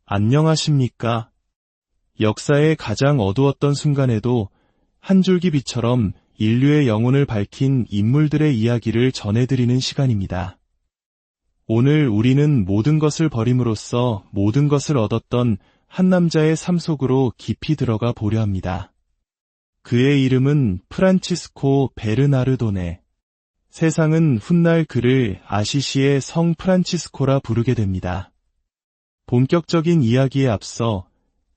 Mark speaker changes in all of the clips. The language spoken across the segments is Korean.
Speaker 1: 안녕하십니까? 역사의 가장 어두웠던 순간에도 한 줄기 빛처럼 인류의 영혼을 밝힌 인물들의 이야기를 전해드리는 시간입니다. 오늘 우리는 모든 것을 버림으로써 모든 것을 얻었던 한 남자의 삶 속으로 깊이 들어가 보려 합니다. 그의 이름은 프란치스코 베르나르도네. 세상은 훗날 그를 아시시의 성 프란치스코라 부르게 됩니다. 본격적인 이야기에 앞서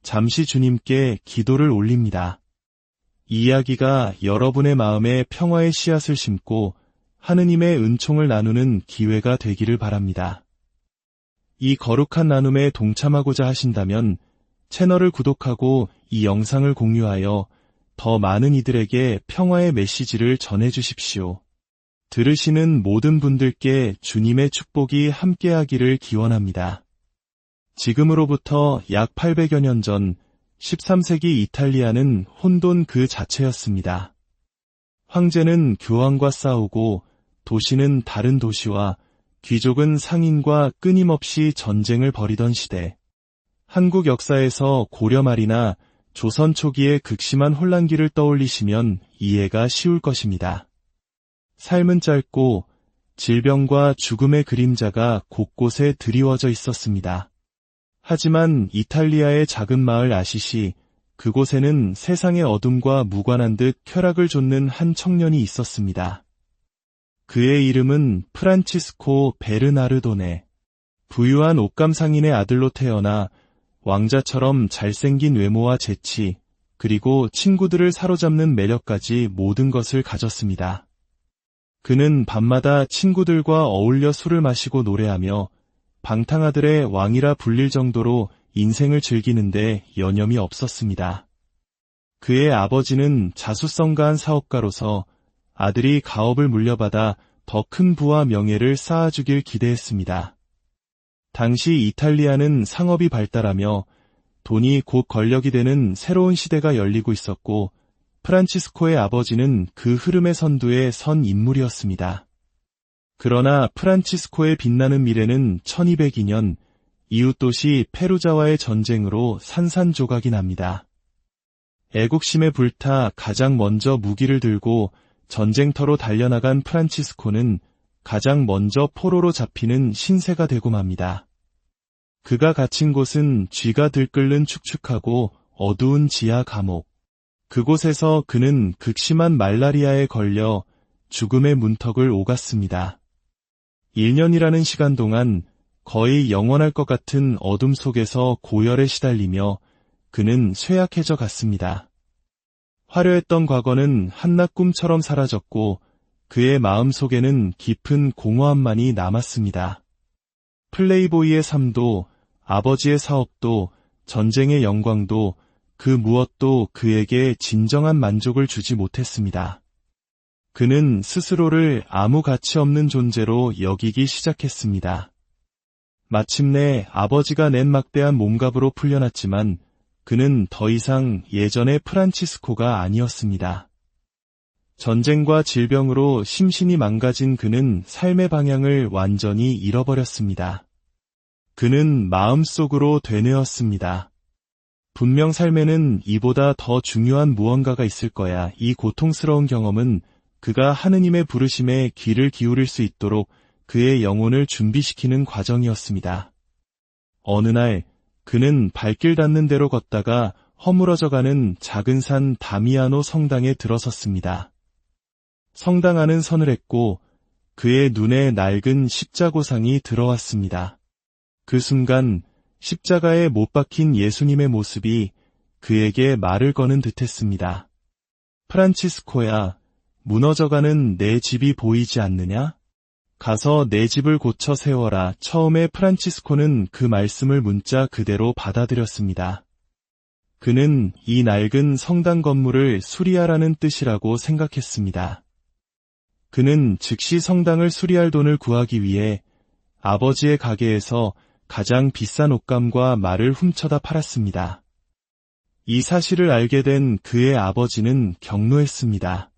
Speaker 1: 잠시 주님께 기도를 올립니다. 이 이야기가 여러분의 마음에 평화의 씨앗을 심고 하느님의 은총을 나누는 기회가 되기를 바랍니다. 이 거룩한 나눔에 동참하고자 하신다면 채널을 구독하고 이 영상을 공유하여 더 많은 이들에게 평화의 메시지를 전해주십시오. 들으시는 모든 분들께 주님의 축복이 함께하기를 기원합니다. 지금으로부터 약 800여 년 전 13세기 이탈리아는 혼돈 그 자체였습니다. 황제는 교황과 싸우고 도시는 다른 도시와 귀족은 상인과 끊임없이 전쟁을 벌이던 시대. 한국 역사에서 고려 말이나 조선 초기의 극심한 혼란기를 떠올리시면 이해가 쉬울 것입니다. 삶은 짧고 질병과 죽음의 그림자가 곳곳에 드리워져 있었습니다. 하지만 이탈리아의 작은 마을 아시시, 그곳에는 세상의 어둠과 무관한 듯 쾌락을 좇는 한 청년이 있었습니다. 그의 이름은 프란치스코 베르나르도네. 부유한 옷감 상인의 아들로 태어나 왕자처럼 잘생긴 외모와 재치, 그리고 친구들을 사로잡는 매력까지 모든 것을 가졌습니다. 그는 밤마다 친구들과 어울려 술을 마시고 노래하며 방탕아들의 왕이라 불릴 정도로 인생을 즐기는데 여념이 없었습니다. 그의 아버지는 자수성가한 사업가로서 아들이 가업을 물려받아 더 큰 부와 명예를 쌓아주길 기대했습니다. 당시 이탈리아는 상업이 발달하며 돈이 곧 권력이 되는 새로운 시대가 열리고 있었고 프란치스코의 아버지는 그 흐름의 선두에 선 인물이었습니다. 그러나 프란치스코의 빛나는 미래는 1202년 이웃도시 페루자와의 전쟁으로 산산조각이 납니다. 애국심에 불타 가장 먼저 무기를 들고 전쟁터로 달려나간 프란치스코는 가장 먼저 포로로 잡히는 신세가 되고 맙니다. 그가 갇힌 곳은 쥐가 들끓는 축축하고 어두운 지하 감옥. 그곳에서 그는 극심한 말라리아에 걸려 죽음의 문턱을 오갔습니다. 1년이라는 시간 동안 거의 영원할 것 같은 어둠 속에서 고열에 시달리며 그는 쇠약해져 갔습니다. 화려했던 과거는 한낱 꿈처럼 사라졌고 그의 마음 속에는 깊은 공허함만이 남았습니다. 플레이보이의 삶도 아버지의 사업도 전쟁의 영광도 그 무엇도 그에게 진정한 만족을 주지 못했습니다. 그는 스스로를 아무 가치 없는 존재로 여기기 시작했습니다. 마침내 아버지가 낸 막대한 몸값으로 풀려났지만 그는 더 이상 예전의 프란치스코가 아니었습니다. 전쟁과 질병으로 심신이 망가진 그는 삶의 방향을 완전히 잃어버렸습니다. 그는 마음속으로 되뇌었습니다. 분명 삶에는 이보다 더 중요한 무언가가 있을 거야. 이 고통스러운 경험은 그가 하느님의 부르심에 귀를 기울일 수 있도록 그의 영혼을 준비시키는 과정이었습니다. 어느 날 그는 발길 닿는 대로 걷다가 허물어져가는 작은 산 다미아노 성당에 들어섰습니다. 성당 안은 서늘했고 그의 눈에 낡은 십자고상이 들어왔습니다. 그 순간 십자가에 못 박힌 예수님의 모습이 그에게 말을 거는 듯했습니다. 프란치스코야, 무너져가는 내 집이 보이지 않느냐? 가서 내 집을 고쳐 세워라. 처음에 프란치스코는 그 말씀을 문자 그대로 받아들였습니다. 그는 이 낡은 성당 건물을 수리하라는 뜻이라고 생각했습니다. 그는 즉시 성당을 수리할 돈을 구하기 위해 아버지의 가게에서 가장 비싼 옷감과 말을 훔쳐다 팔았습니다. 이 사실을 알게 된 그의 아버지는 격노했습니다.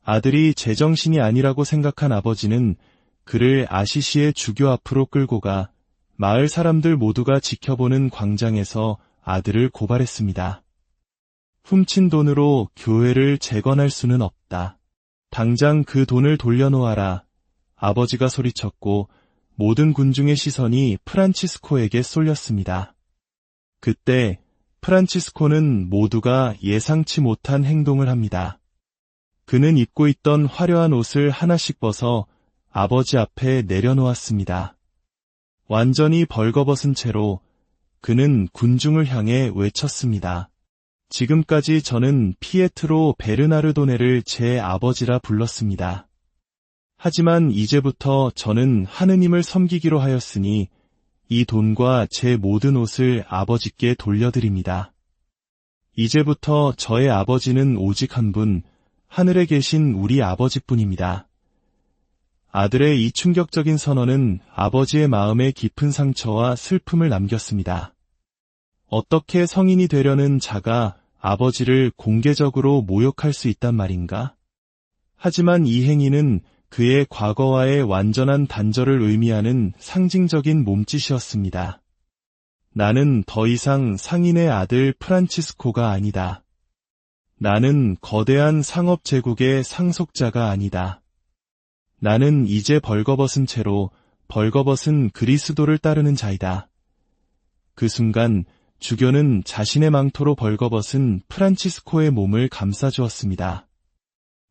Speaker 1: 아들이 제정신이 아니라고 생각한 아버지는 그를 아시시의 주교 앞으로 끌고 가 마을 사람들 모두가 지켜보는 광장에서 아들을 고발했습니다. 훔친 돈으로 교회를 재건할 수는 없다. 당장 그 돈을 돌려놓아라. 아버지가 소리쳤고 모든 군중의 시선이 프란치스코에게 쏠렸습니다. 그때 프란치스코는 모두가 예상치 못한 행동을 합니다. 그는 입고 있던 화려한 옷을 하나씩 벗어 아버지 앞에 내려놓았습니다. 완전히 벌거벗은 채로 그는 군중을 향해 외쳤습니다. 지금까지 저는 피에트로 베르나르도네를 제 아버지라 불렀습니다. 하지만 이제부터 저는 하느님을 섬기기로 하였으니 이 돈과 제 모든 옷을 아버지께 돌려드립니다. 이제부터 저의 아버지는 오직 한 분, 하늘에 계신 우리 아버지뿐입니다. 아들의 이 충격적인 선언은 아버지의 마음에 깊은 상처와 슬픔을 남겼습니다. 어떻게 성인이 되려는 자가 아버지를 공개적으로 모욕할 수 있단 말인가? 하지만 이 행위는 그의 과거와의 완전한 단절을 의미하는 상징적인 몸짓이었습니다. 나는 더 이상 상인의 아들 프란치스코가 아니다. 나는 거대한 상업 제국의 상속자가 아니다. 나는 이제 벌거벗은 채로 벌거벗은 그리스도를 따르는 자이다. 그 순간 주교는 자신의 망토로 벌거벗은 프란치스코의 몸을 감싸주었습니다.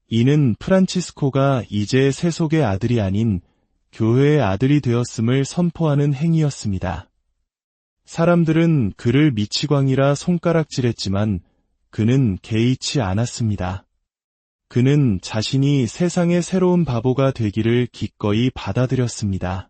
Speaker 1: 이는 프란치스코가 이제 세속의 아들이 아닌 교회의 아들이 되었음을 선포하는 행위였습니다. 사람들은 그를 미치광이라 손가락질했지만 그는 개의치 않았습니다. 그는 자신이 세상의 새로운 바보가 되기를 기꺼이 받아들였습니다.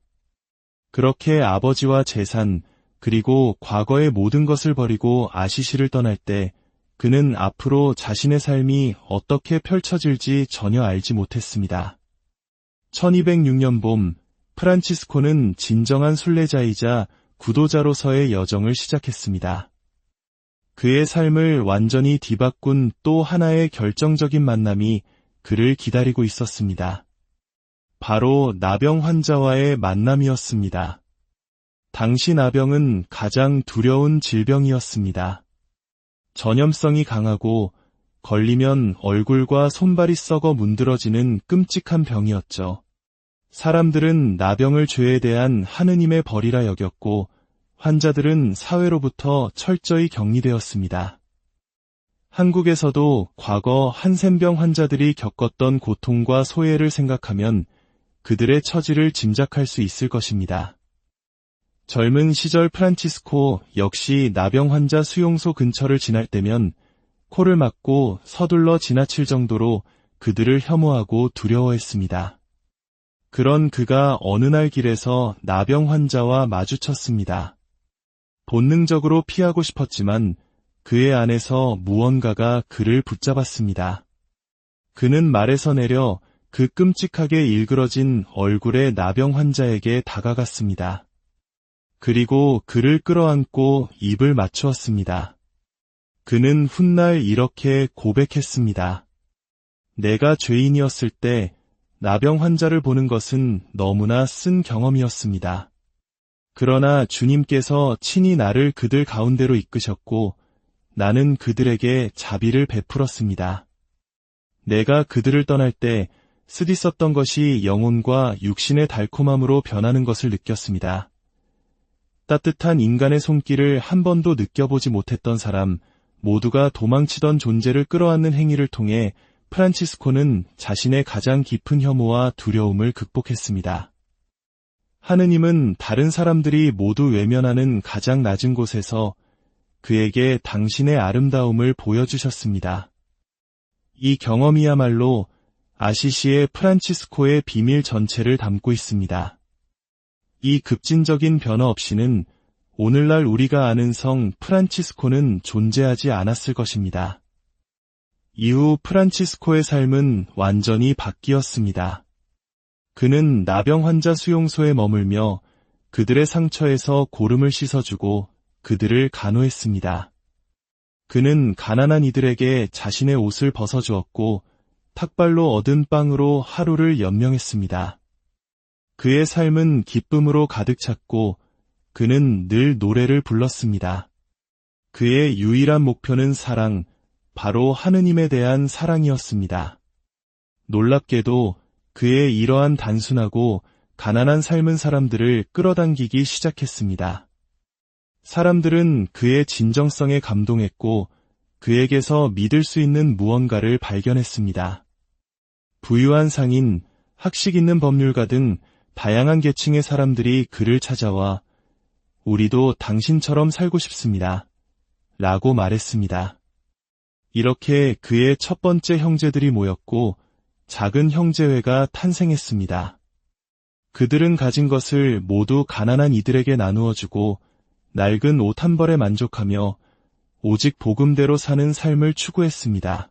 Speaker 1: 그렇게 아버지와 재산, 그리고 과거의 모든 것을 버리고 아시시를 떠날 때 그는 앞으로 자신의 삶이 어떻게 펼쳐질지 전혀 알지 못했습니다. 1206년 봄, 프란치스코는 진정한 순례자이자 구도자로서의 여정을 시작했습니다. 그의 삶을 완전히 뒤바꾼 또 하나의 결정적인 만남이 그를 기다리고 있었습니다. 바로 나병 환자와의 만남이었습니다. 당시 나병은 가장 두려운 질병이었습니다. 전염성이 강하고 걸리면 얼굴과 손발이 썩어 문드러지는 끔찍한 병이었죠. 사람들은 나병을 죄에 대한 하느님의 벌이라 여겼고 환자들은 사회로부터 철저히 격리되었습니다. 한국에서도 과거 한센병 환자들이 겪었던 고통과 소외를 생각하면 그들의 처지를 짐작할 수 있을 것입니다. 젊은 시절 프란치스코 역시 나병 환자 수용소 근처를 지날 때면 코를 막고 서둘러 지나칠 정도로 그들을 혐오하고 두려워했습니다. 그런 그가 어느 날 길에서 나병 환자와 마주쳤습니다. 본능적으로 피하고 싶었지만 그의 안에서 무언가가 그를 붙잡았습니다. 그는 말에서 내려 그 끔찍하게 일그러진 얼굴의 나병 환자에게 다가갔습니다. 그리고 그를 끌어안고 입을 맞추었습니다. 그는 훗날 이렇게 고백했습니다. 내가 죄인이었을 때 나병 환자를 보는 것은 너무나 쓴 경험이었습니다. 그러나 주님께서 친히 나를 그들 가운데로 이끄셨고 나는 그들에게 자비를 베풀었습니다. 내가 그들을 떠날 때 쓰디썼던 것이 영혼과 육신의 달콤함으로 변하는 것을 느꼈습니다. 따뜻한 인간의 손길을 한 번도 느껴보지 못했던 사람 모두가 도망치던 존재를 끌어안는 행위를 통해 프란치스코는 자신의 가장 깊은 혐오와 두려움을 극복했습니다. 하느님은 다른 사람들이 모두 외면하는 가장 낮은 곳에서 그에게 당신의 아름다움을 보여주셨습니다. 이 경험이야말로 아시시의 프란치스코의 비밀 전체를 담고 있습니다. 이 급진적인 변화 없이는 오늘날 우리가 아는 성 프란치스코는 존재하지 않았을 것입니다. 이후 프란치스코의 삶은 완전히 바뀌었습니다. 그는 나병 환자 수용소에 머물며 그들의 상처에서 고름을 씻어주고 그들을 간호했습니다. 그는 가난한 이들에게 자신의 옷을 벗어주었고 탁발로 얻은 빵으로 하루를 연명했습니다. 그의 삶은 기쁨으로 가득 찼고 그는 늘 노래를 불렀습니다. 그의 유일한 목표는 사랑, 바로 하느님에 대한 사랑이었습니다. 놀랍게도 그의 이러한 단순하고 가난한 삶은 사람들을 끌어당기기 시작했습니다. 사람들은 그의 진정성에 감동했고 그에게서 믿을 수 있는 무언가를 발견했습니다. 부유한 상인, 학식 있는 법률가 등 다양한 계층의 사람들이 그를 찾아와 우리도 당신처럼 살고 싶습니다. 라고 말했습니다. 이렇게 그의 첫 번째 형제들이 모였고 작은 형제회가 탄생했습니다. 그들은 가진 것을 모두 가난한 이들에게 나누어주고 낡은 옷 한 벌에 만족하며 오직 복음대로 사는 삶을 추구했습니다.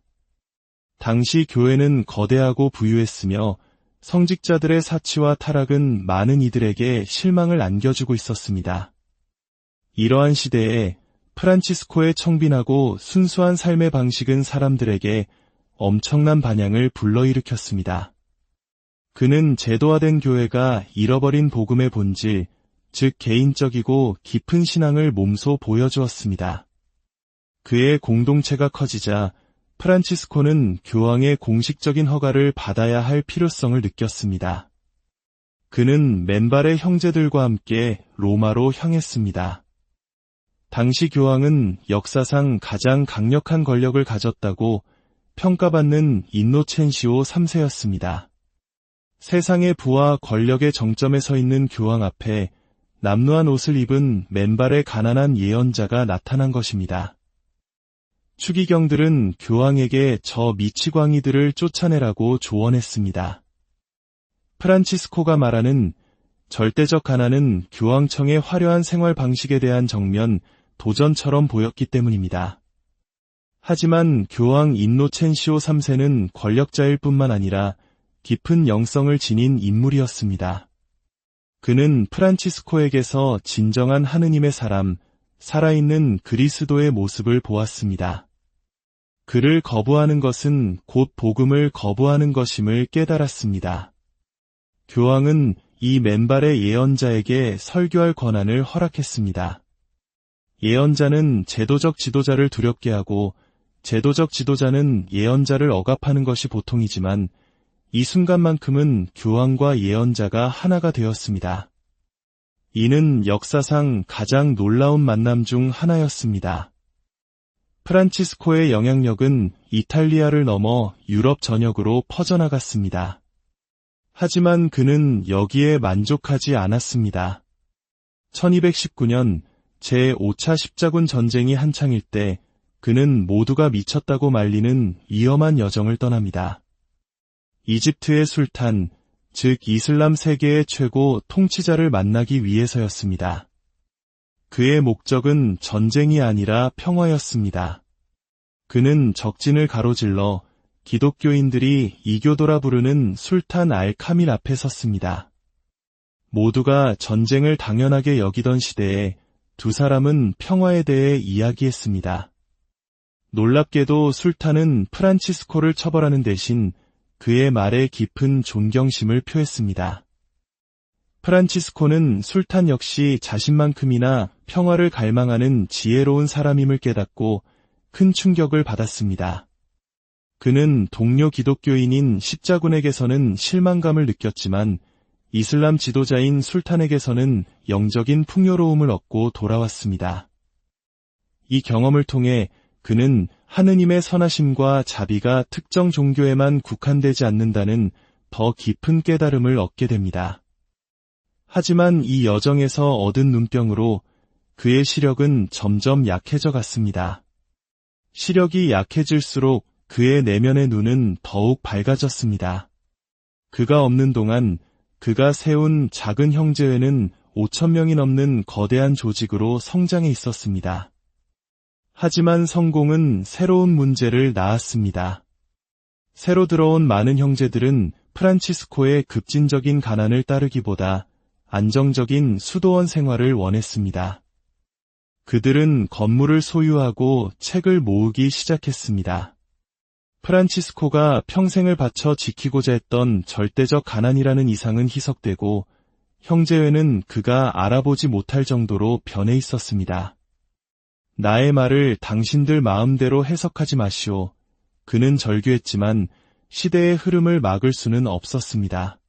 Speaker 1: 당시 교회는 거대하고 부유했으며 성직자들의 사치와 타락은 많은 이들에게 실망을 안겨주고 있었습니다. 이러한 시대에 프란치스코의 청빈하고 순수한 삶의 방식은 사람들에게 엄청난 반향을 불러일으켰습니다. 그는 제도화된 교회가 잃어버린 복음의 본질, 즉 개인적이고 깊은 신앙을 몸소 보여주었습니다. 그의 공동체가 커지자 프란치스코는 교황의 공식적인 허가를 받아야 할 필요성을 느꼈습니다. 그는 맨발의 형제들과 함께 로마로 향했습니다. 당시 교황은 역사상 가장 강력한 권력을 가졌다고 평가받는 인노첸시오 3세였습니다. 세상의 부와 권력의 정점에 서 있는 교황 앞에 남루한 옷을 입은 맨발의 가난한 예언자가 나타난 것입니다. 추기경들은 교황에게 저 미치광이들을 쫓아내라고 조언했습니다. 프란치스코가 말하는 절대적 가난은 교황청의 화려한 생활 방식에 대한 정면 도전처럼 보였기 때문입니다. 하지만 교황 인노첸시오 3세는 권력자일 뿐만 아니라 깊은 영성을 지닌 인물이었습니다. 그는 프란치스코에게서 진정한 하느님의 사람, 살아있는 그리스도의 모습을 보았습니다. 그를 거부하는 것은 곧 복음을 거부하는 것임을 깨달았습니다. 교황은 이 맨발의 예언자에게 설교할 권한을 허락했습니다. 예언자는 제도적 지도자를 두렵게 하고 제도적 지도자는 예언자를 억압하는 것이 보통이지만 이 순간만큼은 교황과 예언자가 하나가 되었습니다. 이는 역사상 가장 놀라운 만남 중 하나였습니다. 프란치스코의 영향력은 이탈리아를 넘어 유럽 전역으로 퍼져나갔습니다. 하지만 그는 여기에 만족하지 않았습니다. 1219년 제5차 십자군 전쟁이 한창일 때 그는 모두가 미쳤다고 말리는 위험한 여정을 떠납니다. 이집트의 술탄, 즉 이슬람 세계의 최고 통치자를 만나기 위해서였습니다. 그의 목적은 전쟁이 아니라 평화였습니다. 그는 적진을 가로질러 기독교인들이 이교도라 부르는 술탄 알 카밀 앞에 섰습니다. 모두가 전쟁을 당연하게 여기던 시대에 두 사람은 평화에 대해 이야기했습니다. 놀랍게도 술탄은 프란치스코를 처벌하는 대신 그의 말에 깊은 존경심을 표했습니다. 프란치스코는 술탄 역시 자신만큼이나 평화를 갈망하는 지혜로운 사람임을 깨닫고 큰 충격을 받았습니다. 그는 동료 기독교인인 십자군에게서는 실망감을 느꼈지만 이슬람 지도자인 술탄에게서는 영적인 풍요로움을 얻고 돌아왔습니다. 이 경험을 통해 그는 하느님의 선하심과 자비가 특정 종교에만 국한되지 않는다는 더 깊은 깨달음을 얻게 됩니다. 하지만 이 여정에서 얻은 눈병으로 그의 시력은 점점 약해져 갔습니다. 시력이 약해질수록 그의 내면의 눈은 더욱 밝아졌습니다. 그가 없는 동안 그가 세운 작은 형제회는 5,000명이 넘는 거대한 조직으로 성장해 있었습니다. 하지만 성공은 새로운 문제를 낳았습니다. 새로 들어온 많은 형제들은 프란치스코의 급진적인 가난을 따르기보다 안정적인 수도원 생활을 원했습니다. 그들은 건물을 소유하고 책을 모으기 시작했습니다. 프란치스코가 평생을 바쳐 지키고자 했던 절대적 가난이라는 이상은 희석되고 형제회는 그가 알아보지 못할 정도로 변해 있었습니다. 나의 말을 당신들 마음대로 해석하지 마시오. 그는 절규했지만 시대의 흐름을 막을 수는 없었습니다.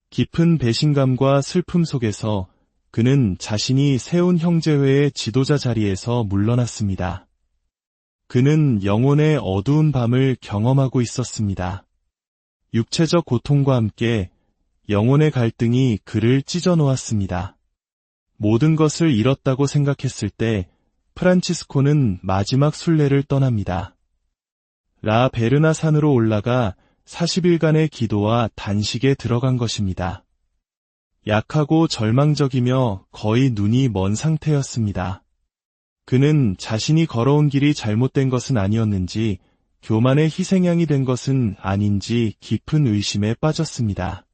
Speaker 1: 깊은 배신감과 슬픔 속에서 그는 자신이 세운 형제회의 지도자 자리에서 물러났습니다. 그는 영혼의 어두운 밤을 경험하고 있었습니다. 육체적 고통과 함께 영혼의 갈등이 그를 찢어놓았습니다. 모든 것을 잃었다고 생각했을 때 프란치스코는 마지막 순례를 떠납니다. 라 베르나 산으로 올라가 40일간의 기도와 단식에 들어간 것입니다. 약하고 절망적이며 거의 눈이 먼 상태였습니다. 그는 자신이 걸어온 길이 잘못된 것은 아니었는지, 교만의 희생양이 된 것은 아닌지 깊은 의심에 빠졌습니다.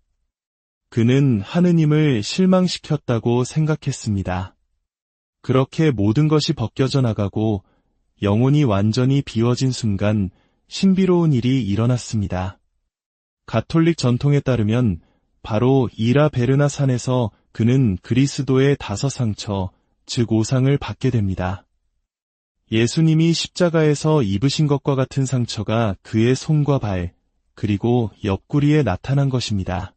Speaker 1: 그는 하느님을 실망시켰다고 생각했습니다. 그렇게 모든 것이 벗겨져 나가고 영혼이 완전히 비워진 순간 신비로운 일이 일어났습니다. 가톨릭 전통에 따르면 바로 이라 베르나 산에서 그는 그리스도의 5상처, 즉 5상을 받게 됩니다. 예수님이 십자가에서 입으신 것과 같은 상처가 그의 손과 발, 그리고 옆구리에 나타난 것입니다.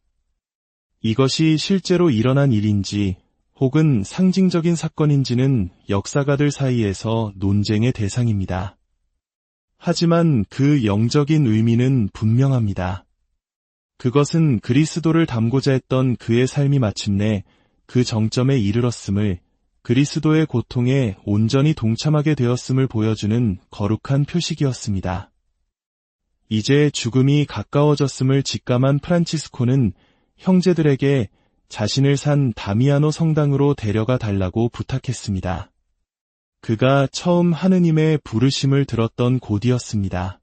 Speaker 1: 이것이 실제로 일어난 일인지 혹은 상징적인 사건인지는 역사가들 사이에서 논쟁의 대상입니다. 하지만 그 영적인 의미는 분명합니다. 그것은 그리스도를 닮고자 했던 그의 삶이 마침내 그 정점에 이르렀음을, 그리스도의 고통에 온전히 동참하게 되었음을 보여주는 거룩한 표식이었습니다. 이제 죽음이 가까워졌음을 직감한 프란치스코는 형제들에게 자신을 산 다미아노 성당으로 데려가 달라고 부탁했습니다. 그가 처음 하느님의 부르심을 들었던 곳이었습니다.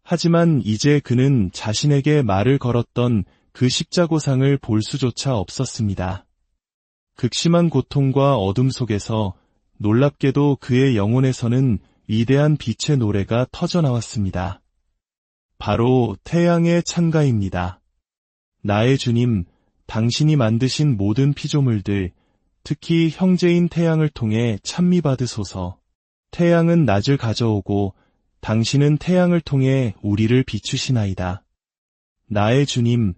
Speaker 1: 하지만 이제 그는 자신에게 말을 걸었던 그 십자고상을 볼 수조차 없었습니다. 극심한 고통과 어둠 속에서 놀랍게도 그의 영혼에서는 위대한 빛의 노래가 터져나왔습니다. 바로 태양의 찬가입니다. 나의 주님, 당신이 만드신 모든 피조물들, 특히 형제인 태양을 통해 찬미받으소서. 태양은 낮을 가져오고 당신은 태양을 통해 우리를 비추시나이다. 나의 주님,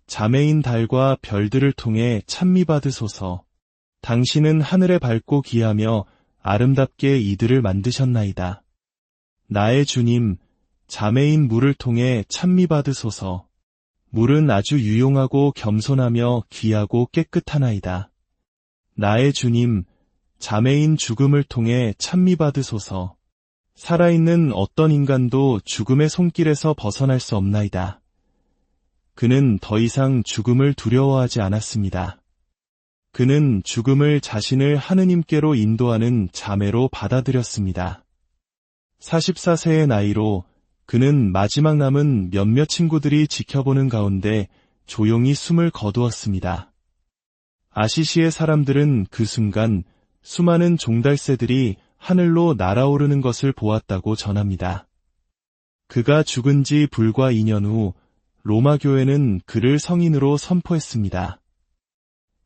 Speaker 1: 자매인 달과 별들을 통해 찬미받으소서. 당신은 하늘에 밝고 귀하며 아름답게 이들을 만드셨나이다. 나의 주님, 자매인 물을 통해 찬미받으소서. 물은 아주 유용하고 겸손하며 귀하고 깨끗하나이다. 나의 주님, 자매인 죽음을 통해 찬미받으소서. 살아있는 어떤 인간도 죽음의 손길에서 벗어날 수 없나이다. 그는 더 이상 죽음을 두려워하지 않았습니다. 그는 죽음을 자신을 하느님께로 인도하는 자매로 받아들였습니다. 44세의 나이로 그는 마지막 남은 몇몇 친구들이 지켜보는 가운데 조용히 숨을 거두었습니다. 아시시의 사람들은 그 순간 수많은 종달새들이 하늘로 날아오르는 것을 보았다고 전합니다. 그가 죽은 지 불과 2년 후 로마 교회는 그를 성인으로 선포했습니다.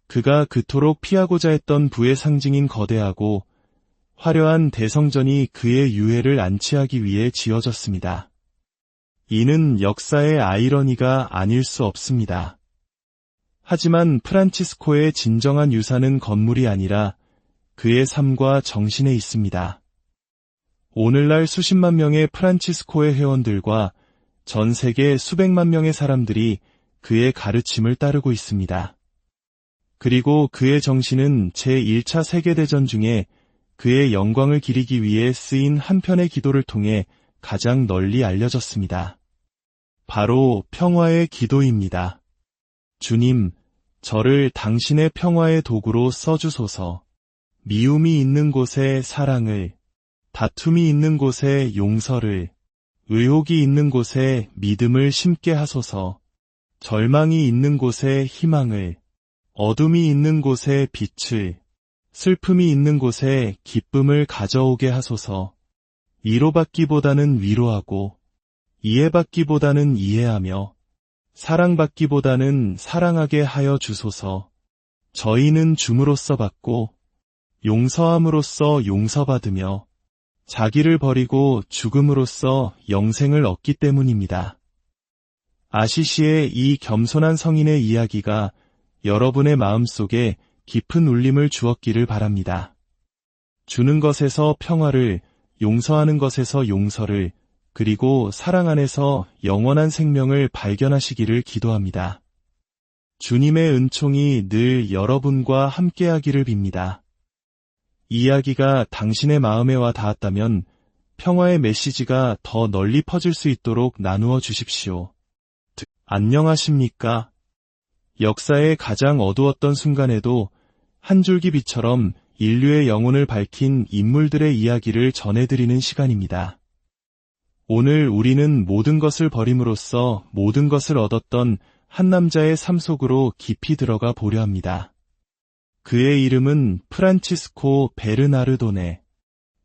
Speaker 1: 그가 그토록 피하고자 했던 부의 상징인 거대하고 화려한 대성전이 그의 유해를 안치하기 위해 지어졌습니다. 이는 역사의 아이러니가 아닐 수 없습니다. 하지만 프란치스코의 진정한 유산은 건물이 아니라 그의 삶과 정신에 있습니다. 오늘날 수십만 명의 프란치스코의 회원들과 전 세계 수백만 명의 사람들이 그의 가르침을 따르고 있습니다. 그리고 그의 정신은 제1차 세계대전 중에 그의 영광을 기리기 위해 쓰인 한 편의 기도를 통해 가장 널리 알려졌습니다. 바로 평화의 기도입니다. 주님, 저를 당신의 평화의 도구로 써주소서. 미움이 있는 곳에 사랑을, 다툼이 있는 곳에 용서를, 의혹이 있는 곳에 믿음을 심게 하소서. 절망이 있는 곳에 희망을, 어둠이 있는 곳에 빛을, 슬픔이 있는 곳에 기쁨을 가져오게 하소서. 위로받기보다는 위로하고, 이해받기보다는 이해하며, 사랑받기보다는 사랑하게 하여 주소서. 저희는 줌으로써 받고 용서함으로써 용서받으며 자기를 버리고 죽음으로써 영생을 얻기 때문입니다. 아시시의 이 겸손한 성인의 이야기가 여러분의 마음속에 깊은 울림을 주었기를 바랍니다. 주는 것에서 평화를, 용서하는 것에서 용서를, 그리고 사랑 안에서 영원한 생명을 발견하시기를 기도합니다. 주님의 은총이 늘 여러분과 함께하기를 빕니다. 이야기가 당신의 마음에 와 닿았다면 평화의 메시지가 더 널리 퍼질 수 있도록 나누어 주십시오. 안녕하십니까? 역사의 가장 어두웠던 순간에도 한 줄기 빛처럼 인류의 영혼을 밝힌 인물들의 이야기를 전해드리는 시간입니다. 오늘 우리는 모든 것을 버림으로써 모든 것을 얻었던 한 남자의 삶 속으로 깊이 들어가 보려 합니다. 그의 이름은 프란치스코 베르나르도네.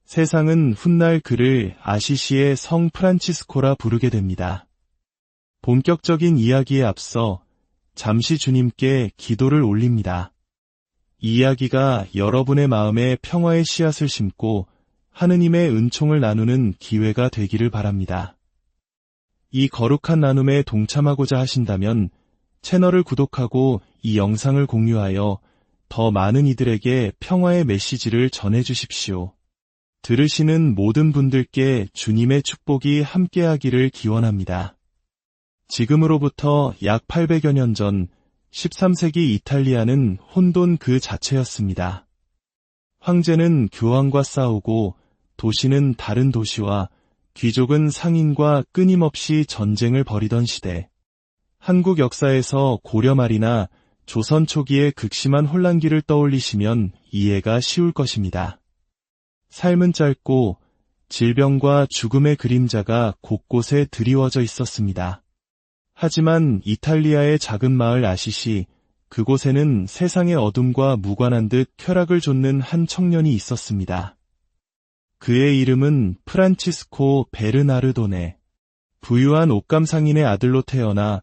Speaker 1: 세상은 훗날 그를 아시시의 성 프란치스코라 부르게 됩니다. 본격적인 이야기에 앞서 잠시 주님께 기도를 올립니다. 이 이야기가 여러분의 마음에 평화의 씨앗을 심고 하느님의 은총을 나누는 기회가 되기를 바랍니다. 이 거룩한 나눔에 동참하고자 하신다면 채널을 구독하고 이 영상을 공유하여 더 많은 이들에게 평화의 메시지를 전해주십시오. 들으시는 모든 분들께 주님의 축복이 함께하기를 기원합니다. 지금으로부터 약 800여 년 전 13세기 이탈리아는 혼돈 그 자체였습니다. 황제는 교황과 싸우고 도시는 다른 도시와 귀족은 상인과 끊임없이 전쟁을 벌이던 시대. 한국 역사에서 고려 말이나 조선 초기의 극심한 혼란기를 떠올리시면 이해가 쉬울 것입니다. 삶은 짧고 질병과 죽음의 그림자가 곳곳에 드리워져 있었습니다. 하지만 이탈리아의 작은 마을 아시시, 그곳에는 세상의 어둠과 무관한 듯 쾌락을 좇는 한 청년이 있었습니다. 그의 이름은 프란치스코 베르나르도네. 부유한 옷감 상인의 아들로 태어나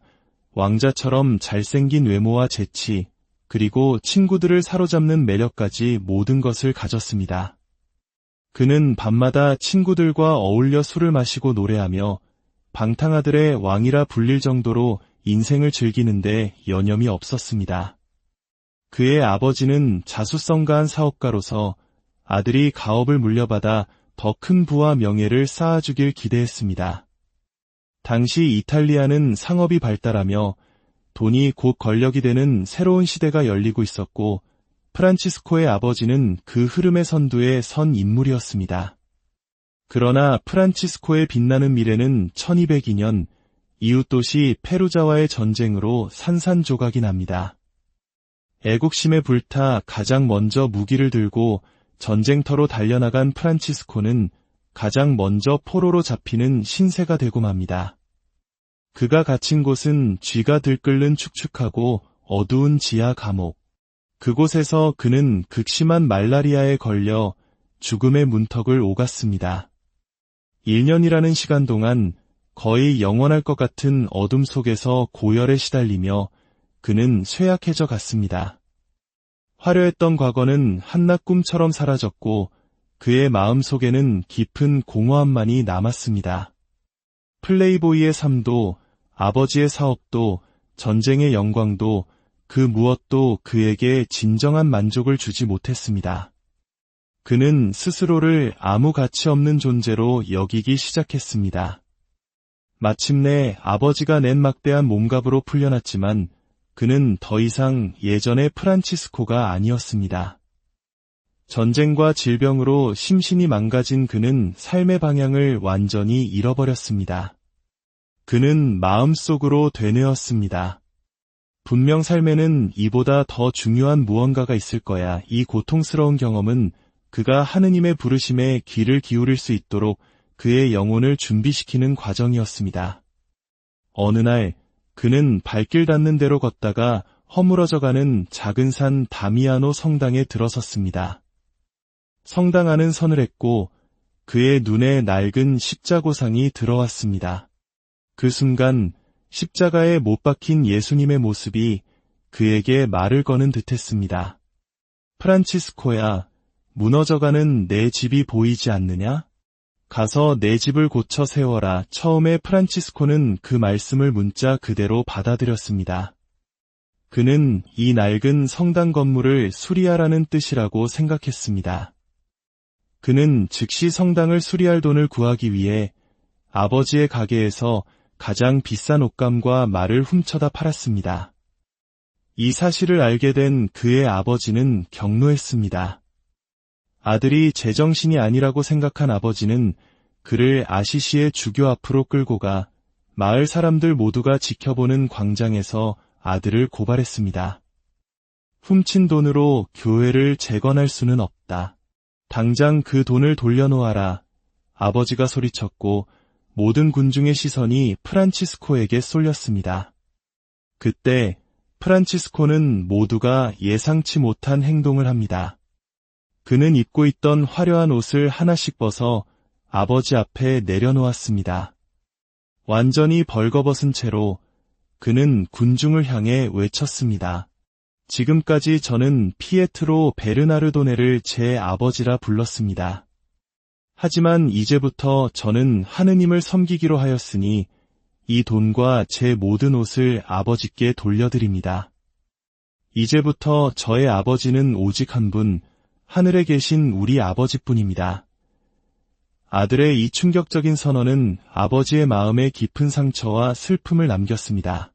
Speaker 1: 왕자처럼 잘생긴 외모와 재치, 그리고 친구들을 사로잡는 매력까지 모든 것을 가졌습니다. 그는 밤마다 친구들과 어울려 술을 마시고 노래하며 방탕아들의 왕이라 불릴 정도로 인생을 즐기는데 여념이 없었습니다. 그의 아버지는 자수성가한 사업가로서 아들이 가업을 물려받아 더 큰 부와 명예를 쌓아주길 기대했습니다. 당시 이탈리아는 상업이 발달하며 돈이 곧 권력이 되는 새로운 시대가 열리고 있었고 프란치스코의 아버지는 그 흐름의 선두에 선 인물이었습니다. 그러나 프란치스코의 빛나는 미래는 1202년 이웃도시 페루자와의 전쟁으로 산산조각이 납니다. 애국심에 불타 가장 먼저 무기를 들고 전쟁터로 달려나간 프란치스코는 가장 먼저 포로로 잡히는 신세가 되고 맙니다. 그가 갇힌 곳은 쥐가 들끓는 축축하고 어두운 지하 감옥. 그곳에서 그는 극심한 말라리아에 걸려 죽음의 문턱을 오갔습니다. 1년이라는 시간 동안 거의 영원할 것 같은 어둠 속에서 고열에 시달리며 그는 쇠약해져 갔습니다. 화려했던 과거는 한낱 꿈처럼 사라졌고 그의 마음속에는 깊은 공허함만이 남았습니다. 플레이보이의 삶도 아버지의 사업도 전쟁의 영광도 그 무엇도 그에게 진정한 만족을 주지 못했습니다. 그는 스스로를 아무 가치 없는 존재로 여기기 시작했습니다. 마침내 아버지가 낸 막대한 몸값으로 풀려났지만 그는 더 이상 예전의 프란치스코가 아니었습니다. 전쟁과 질병으로 심신이 망가진 그는 삶의 방향을 완전히 잃어버렸습니다. 그는 마음속으로 되뇌었습니다. 분명 삶에는 이보다 더 중요한 무언가가 있을 거야. 이 고통스러운 경험은 그가 하느님의 부르심에 귀를 기울일 수 있도록 그의 영혼을 준비시키는 과정이었습니다. 어느 날 그는 발길 닿는 대로 걷다가 허물어져가는 작은 산 다미아노 성당에 들어섰습니다. 성당 안은 서늘했고 그의 눈에 낡은 십자고상이 들어왔습니다. 그 순간 십자가에 못 박힌 예수님의 모습이 그에게 말을 거는 듯했습니다. 프란치스코야, 무너져가는 내 집이 보이지 않느냐? 가서 내 집을 고쳐 세워라. 처음에 프란치스코는 그 말씀을 문자 그대로 받아들였습니다. 그는 이 낡은 성당 건물을 수리하라는 뜻이라고 생각했습니다. 그는 즉시 성당을 수리할 돈을 구하기 위해 아버지의 가게에서 가장 비싼 옷감과 말을 훔쳐다 팔았습니다. 이 사실을 알게 된 그의 아버지는 격노했습니다. 아들이 제정신이 아니라고 생각한 아버지는 그를 아시시의 주교 앞으로 끌고 가 마을 사람들 모두가 지켜보는 광장에서 아들을 고발했습니다. 훔친 돈으로 교회를 재건할 수는 없다. 당장 그 돈을 돌려놓아라. 아버지가 소리쳤고 모든 군중의 시선이 프란치스코에게 쏠렸습니다. 그때 프란치스코는 모두가 예상치 못한 행동을 합니다. 그는 입고 있던 화려한 옷을 하나씩 벗어 아버지 앞에 내려놓았습니다. 완전히 벌거벗은 채로 그는 군중을 향해 외쳤습니다. 지금까지 저는 피에트로 베르나르도네를 제 아버지라 불렀습니다. 하지만 이제부터 저는 하느님을 섬기기로 하였으니 이 돈과 제 모든 옷을 아버지께 돌려드립니다. 이제부터 저의 아버지는 오직 한 분, 하늘에 계신 우리 아버지뿐입니다. 아들의 이 충격적인 선언은 아버지의 마음에 깊은 상처와 슬픔을 남겼습니다.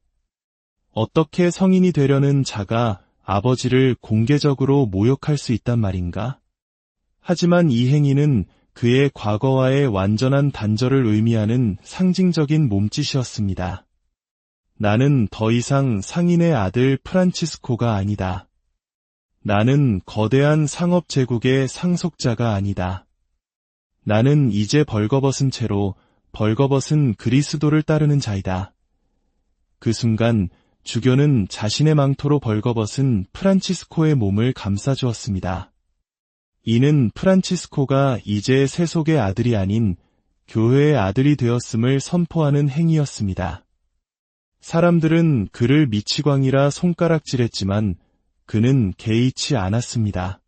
Speaker 1: 어떻게 성인이 되려는 자가 아버지를 공개적으로 모욕할 수 있단 말인가? 하지만 이 행위는 그의 과거와의 완전한 단절을 의미하는 상징적인 몸짓이었습니다. 나는 더 이상 상인의 아들 프란치스코가 아니다. 나는 거대한 상업 제국의 상속자가 아니다. 나는 이제 벌거벗은 채로 벌거벗은 그리스도를 따르는 자이다. 그 순간 주교는 자신의 망토로 벌거벗은 프란치스코의 몸을 감싸주었습니다. 이는 프란치스코가 이제 세속의 아들이 아닌 교회의 아들이 되었음을 선포하는 행위였습니다. 사람들은 그를 미치광이라 손가락질했지만 그는 개의치 않았습니다.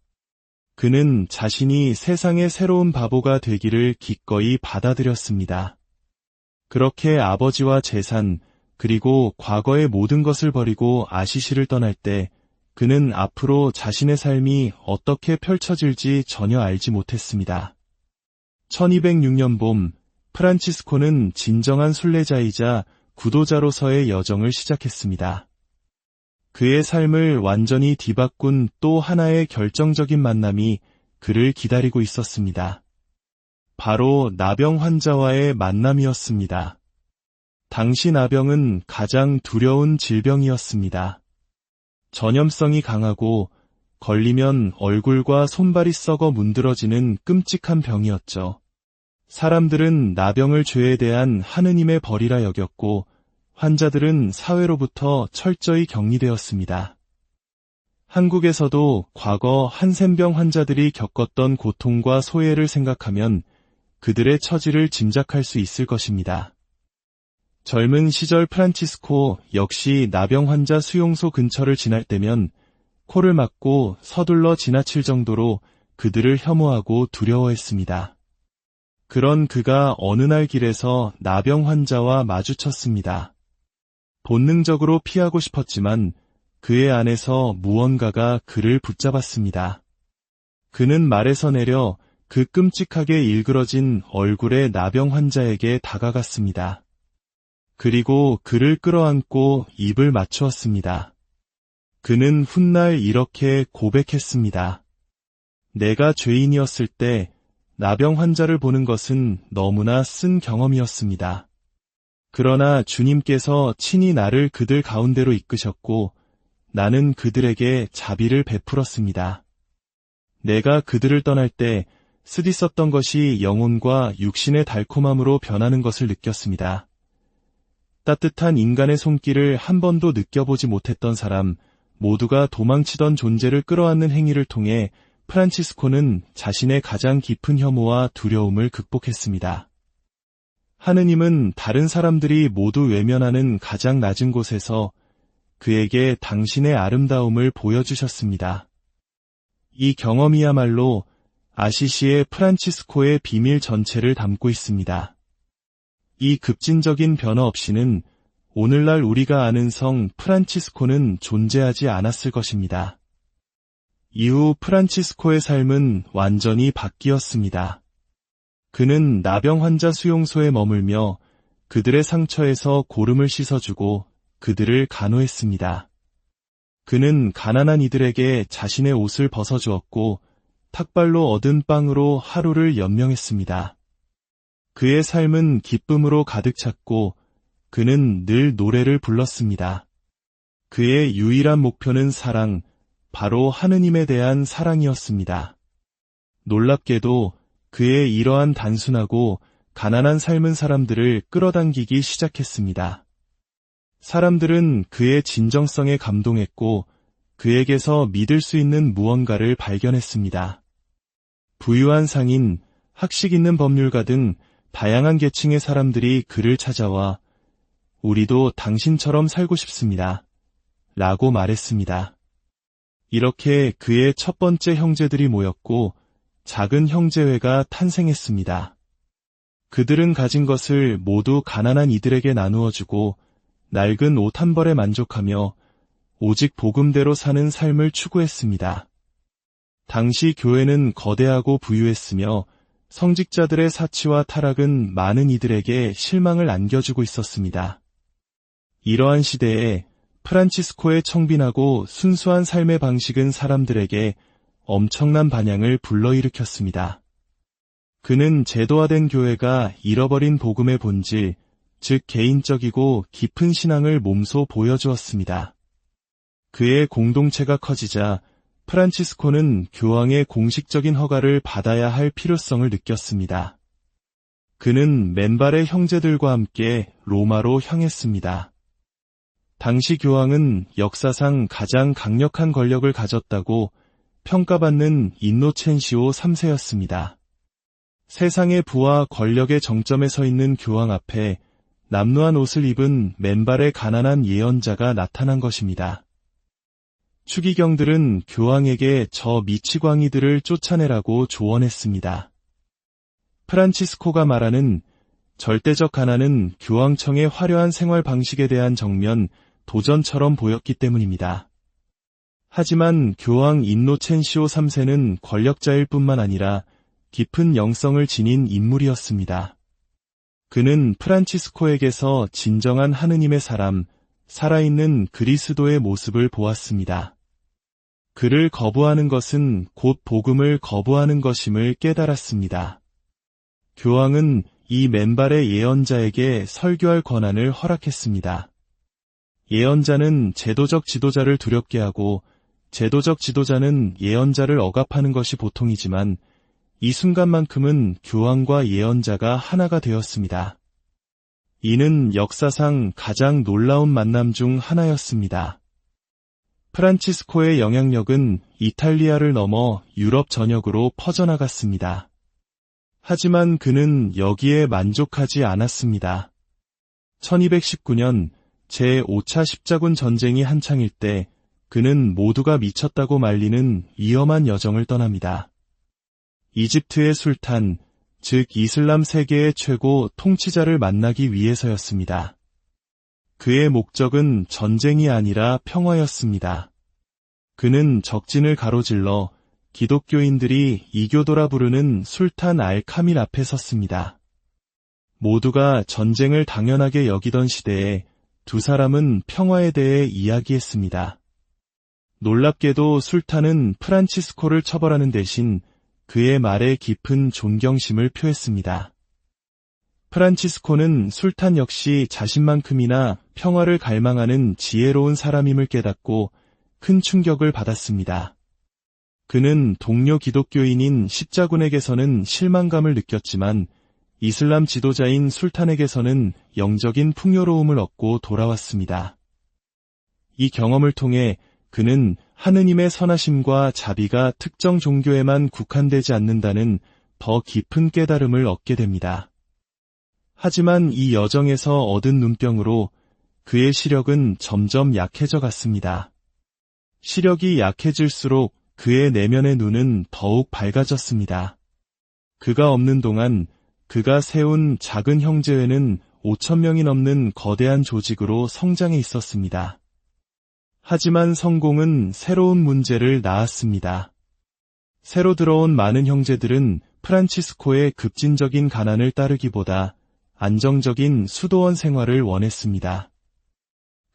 Speaker 1: 그는 자신이 세상의 새로운 바보가 되기를 기꺼이 받아들였습니다. 그렇게 아버지와 재산, 그리고 과거의 모든 것을 버리고 아시시를 떠날 때 그는 앞으로 자신의 삶이 어떻게 펼쳐질지 전혀 알지 못했습니다. 1206년 봄, 프란치스코는 진정한 순례자이자 구도자로서의 여정을 시작했습니다. 그의 삶을 완전히 뒤바꾼 또 하나의 결정적인 만남이 그를 기다리고 있었습니다. 바로 나병 환자와의 만남이었습니다. 당시 나병은 가장 두려운 질병이었습니다. 전염성이 강하고 걸리면 얼굴과 손발이 썩어 문드러지는 끔찍한 병이었죠. 사람들은 나병을 죄에 대한 하느님의 벌이라 여겼고 환자들은 사회로부터 철저히 격리되었습니다. 한국에서도 과거 한센병 환자들이 겪었던 고통과 소외를 생각하면 그들의 처지를 짐작할 수 있을 것입니다. 젊은 시절 프란치스코 역시 나병 환자 수용소 근처를 지날 때면 코를 막고 서둘러 지나칠 정도로 그들을 혐오하고 두려워했습니다. 그런 그가 어느 날 길에서 나병 환자와 마주쳤습니다. 본능적으로 피하고 싶었지만 그의 안에서 무언가가 그를 붙잡았습니다. 그는 말에서 내려 그 끔찍하게 일그러진 얼굴의 나병 환자에게 다가갔습니다. 그리고 그를 끌어안고 입을 맞추었습니다. 그는 훗날 이렇게 고백했습니다. 내가 죄인이었을 때 나병 환자를 보는 것은 너무나 쓴 경험이었습니다. 그러나 주님께서 친히 나를 그들 가운데로 이끄셨고 나는 그들에게 자비를 베풀었습니다. 내가 그들을 떠날 때 쓰디썼던 것이 영혼과 육신의 달콤함으로 변하는 것을 느꼈습니다. 따뜻한 인간의 손길을 한 번도 느껴보지 못했던 사람 모두가 도망치던 존재를 끌어안는 행위를 통해 프란치스코는 자신의 가장 깊은 혐오와 두려움을 극복했습니다. 하느님은 다른 사람들이 모두 외면하는 가장 낮은 곳에서 그에게 당신의 아름다움을 보여주셨습니다. 이 경험이야말로 아시시의 프란치스코의 비밀 전체를 담고 있습니다. 이 급진적인 변화 없이는 오늘날 우리가 아는 성 프란치스코는 존재하지 않았을 것입니다. 이후 프란치스코의 삶은 완전히 바뀌었습니다. 그는 나병 환자 수용소에 머물며 그들의 상처에서 고름을 씻어주고 그들을 간호했습니다. 그는 가난한 이들에게 자신의 옷을 벗어주었고 탁발로 얻은 빵으로 하루를 연명했습니다. 그의 삶은 기쁨으로 가득 찼고 그는 늘 노래를 불렀습니다. 그의 유일한 목표는 사랑, 바로 하느님에 대한 사랑이었습니다. 놀랍게도 그의 이러한 단순하고 가난한 삶은 사람들을 끌어당기기 시작했습니다. 사람들은 그의 진정성에 감동했고 그에게서 믿을 수 있는 무언가를 발견했습니다. 부유한 상인, 학식 있는 법률가 등 다양한 계층의 사람들이 그를 찾아와 우리도 당신처럼 살고 싶습니다. 라고 말했습니다. 이렇게 그의 첫 번째 형제들이 모였고 작은 형제회가 탄생했습니다. 그들은 가진 것을 모두 가난한 이들에게 나누어주고 낡은 옷 한 벌에 만족하며 오직 복음대로 사는 삶을 추구했습니다. 당시 교회는 거대하고 부유했으며 성직자들의 사치와 타락은 많은 이들에게 실망을 안겨주고 있었습니다. 이러한 시대에 프란치스코의 청빈하고 순수한 삶의 방식은 사람들에게 엄청난 반향을 불러일으켰습니다. 그는 제도화된 교회가 잃어버린 복음의 본질, 즉 개인적이고 깊은 신앙을 몸소 보여주었습니다. 그의 공동체가 커지자 프란치스코는 교황의 공식적인 허가를 받아야 할 필요성을 느꼈습니다. 그는 맨발의 형제들과 함께 로마로 향했습니다. 당시 교황은 역사상 가장 강력한 권력을 가졌다고 평가받는 인노첸시오 3세였습니다. 세상의 부와 권력의 정점에 서 있는 교황 앞에 남루한 옷을 입은 맨발의 가난한 예언자가 나타난 것입니다. 추기경들은 교황에게 저 미치광이들을 쫓아내라고 조언했습니다. 프란치스코가 말하는 절대적 가난은 교황청의 화려한 생활 방식에 대한 정면 도전처럼 보였기 때문입니다. 하지만 교황 인노첸시오 3세는 권력자일 뿐만 아니라 깊은 영성을 지닌 인물이었습니다. 그는 프란치스코에게서 진정한 하느님의 사람, 살아있는 그리스도의 모습을 보았습니다. 그를 거부하는 것은 곧 복음을 거부하는 것임을 깨달았습니다. 교황은 이 맨발의 예언자에게 설교할 권한을 허락했습니다. 예언자는 제도적 지도자를 두렵게 하고 제도적 지도자는 예언자를 억압하는 것이 보통이지만 이 순간만큼은 교황과 예언자가 하나가 되었습니다. 이는 역사상 가장 놀라운 만남 중 하나였습니다. 프란치스코의 영향력은 이탈리아를 넘어 유럽 전역으로 퍼져나갔습니다. 하지만 그는 여기에 만족하지 않았습니다. 1219년 제5차 십자군 전쟁이 한창일 때 그는 모두가 미쳤다고 말리는 위험한 여정을 떠납니다. 이집트의 술탄, 즉 이슬람 세계의 최고 통치자를 만나기 위해서였습니다. 그의 목적은 전쟁이 아니라 평화였습니다. 그는 적진을 가로질러 기독교인들이 이교도라 부르는 술탄 알-카밀 앞에 섰습니다. 모두가 전쟁을 당연하게 여기던 시대에 두 사람은 평화에 대해 이야기했습니다. 놀랍게도 술탄은 프란치스코를 처벌하는 대신 그의 말에 깊은 존경심을 표했습니다. 프란치스코는 술탄 역시 자신만큼이나 평화를 갈망하는 지혜로운 사람임을 깨닫고 큰 충격을 받았습니다. 그는 동료 기독교인인 십자군에게서는 실망감을 느꼈지만 이슬람 지도자인 술탄에게서는 영적인 풍요로움을 얻고 돌아왔습니다. 이 경험을 통해 그는 하느님의 선하심과 자비가 특정 종교에만 국한되지 않는다는 더 깊은 깨달음을 얻게 됩니다. 하지만 이 여정에서 얻은 눈병으로 그의 시력은 점점 약해져 갔습니다. 시력이 약해질수록 그의 내면의 눈은 더욱 밝아졌습니다. 그가 없는 동안 그가 세운 작은 형제회는 5,000명이 넘는 거대한 조직으로 성장해 있었습니다. 하지만 성공은 새로운 문제를 낳았습니다. 새로 들어온 많은 형제들은 프란치스코의 급진적인 가난을 따르기보다 안정적인 수도원 생활을 원했습니다.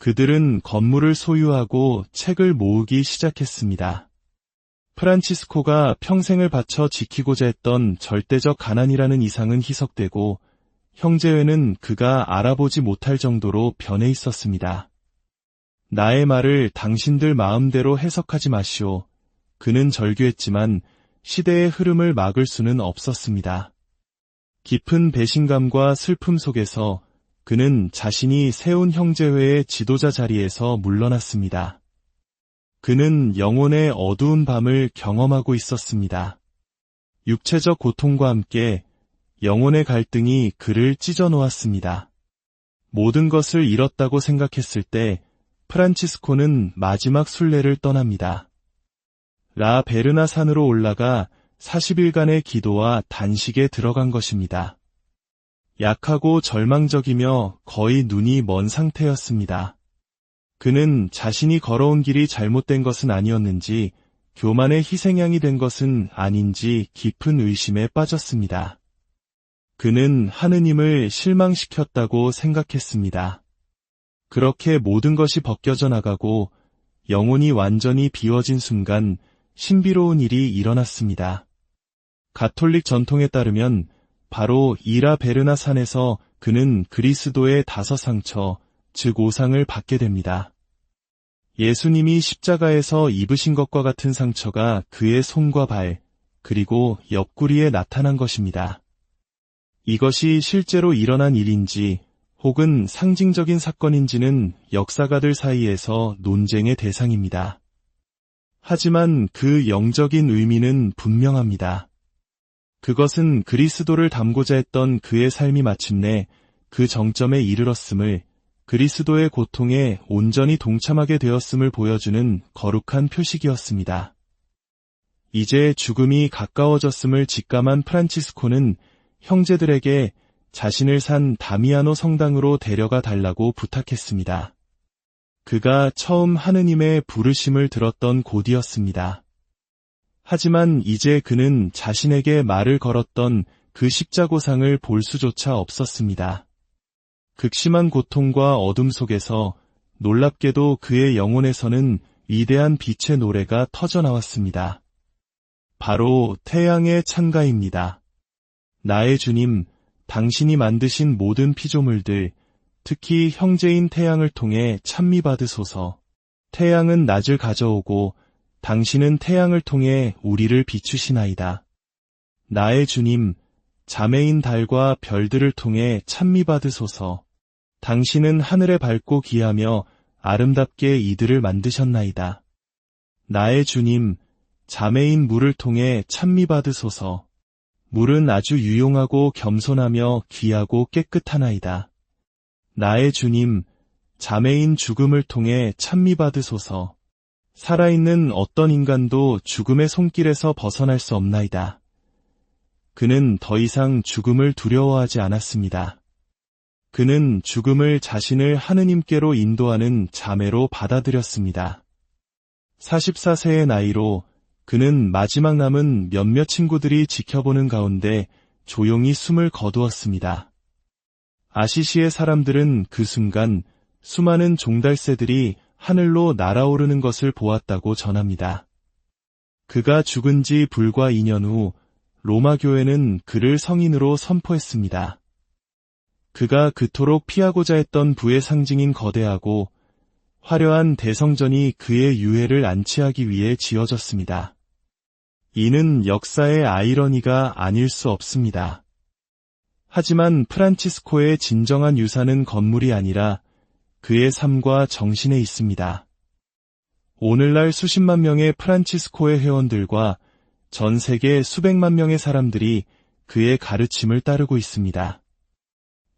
Speaker 1: 그들은 건물을 소유하고 책을 모으기 시작했습니다. 프란치스코가 평생을 바쳐 지키고자 했던 절대적 가난이라는 이상은 희석되고 형제회는 그가 알아보지 못할 정도로 변해 있었습니다. 나의 말을 당신들 마음대로 해석하지 마시오. 그는 절규했지만 시대의 흐름을 막을 수는 없었습니다. 깊은 배신감과 슬픔 속에서 그는 자신이 세운 형제회의 지도자 자리에서 물러났습니다. 그는 영혼의 어두운 밤을 경험하고 있었습니다. 육체적 고통과 함께 영혼의 갈등이 그를 찢어놓았습니다. 모든 것을 잃었다고 생각했을 때 프란치스코는 마지막 순례를 떠납니다. 라 베르나 산으로 올라가 40일간의 기도와 단식에 들어간 것입니다. 약하고 절망적이며 거의 눈이 먼 상태였습니다. 그는 자신이 걸어온 길이 잘못된 것은 아니었는지, 교만의 희생양이 된 것은 아닌지 깊은 의심에 빠졌습니다. 그는 하느님을 실망시켰다고 생각했습니다. 그렇게 모든 것이 벗겨져 나가고 영혼이 완전히 비워진 순간 신비로운 일이 일어났습니다. 가톨릭 전통에 따르면 바로 이라 베르나 산에서 그는 그리스도의 5상처, 즉 5상을 받게 됩니다. 예수님이 십자가에서 입으신 것과 같은 상처가 그의 손과 발, 그리고 옆구리에 나타난 것입니다. 이것이 실제로 일어난 일인지 혹은 상징적인 사건인지는 역사가들 사이에서 논쟁의 대상입니다. 하지만 그 영적인 의미는 분명합니다. 그것은 그리스도를 닮고자 했던 그의 삶이 마침내 그 정점에 이르렀음을, 그리스도의 고통에 온전히 동참하게 되었음을 보여주는 거룩한 표식이었습니다. 이제 죽음이 가까워졌음을 직감한 프란치스코는 형제들에게 자신을 산 다미아노 성당으로 데려가 달라고 부탁했습니다. 그가 처음 하느님의 부르심을 들었던 곳이었습니다. 하지만 이제 그는 자신에게 말을 걸었던 그 십자고상을 볼 수조차 없었습니다. 극심한 고통과 어둠 속에서 놀랍게도 그의 영혼에서는 위대한 빛의 노래가 터져나왔습니다. 바로 태양의 찬가입니다. 나의 주님, 당신이 만드신 모든 피조물들, 특히 형제인 태양을 통해 찬미 받으소서. 태양은 낮을 가져오고 당신은 태양을 통해 우리를 비추시나이다. 나의 주님, 자매인 달과 별들을 통해 찬미 받으소서. 당신은 하늘에 밝고 귀하며 아름답게 이들을 만드셨나이다. 나의 주님, 자매인 물을 통해 찬미 받으소서. 물은 아주 유용하고 겸손하며 귀하고 깨끗하나이다. 나의 주님, 자매인 죽음을 통해 찬미 받으소서. 살아있는 어떤 인간도 죽음의 손길에서 벗어날 수 없나이다. 그는 더 이상 죽음을 두려워하지 않았습니다. 그는 죽음을 자신을 하느님께로 인도하는 자매로 받아들였습니다. 44세의 나이로 그는 마지막 남은 몇몇 친구들이 지켜보는 가운데 조용히 숨을 거두었습니다. 아시시의 사람들은 그 순간 수많은 종달새들이 하늘로 날아오르는 것을 보았다고 전합니다. 그가 죽은 지 불과 2년 후 로마 교회는 그를 성인으로 선포했습니다. 그가 그토록 피하고자 했던 부의 상징인 거대하고 화려한 대성전이 그의 유해를 안치하기 위해 지어졌습니다. 이는 역사의 아이러니가 아닐 수 없습니다. 하지만 프란치스코의 진정한 유산은 건물이 아니라 그의 삶과 정신에 있습니다. 오늘날 수십만 명의 프란치스코의 회원들과 전 세계 수백만 명의 사람들이 그의 가르침을 따르고 있습니다.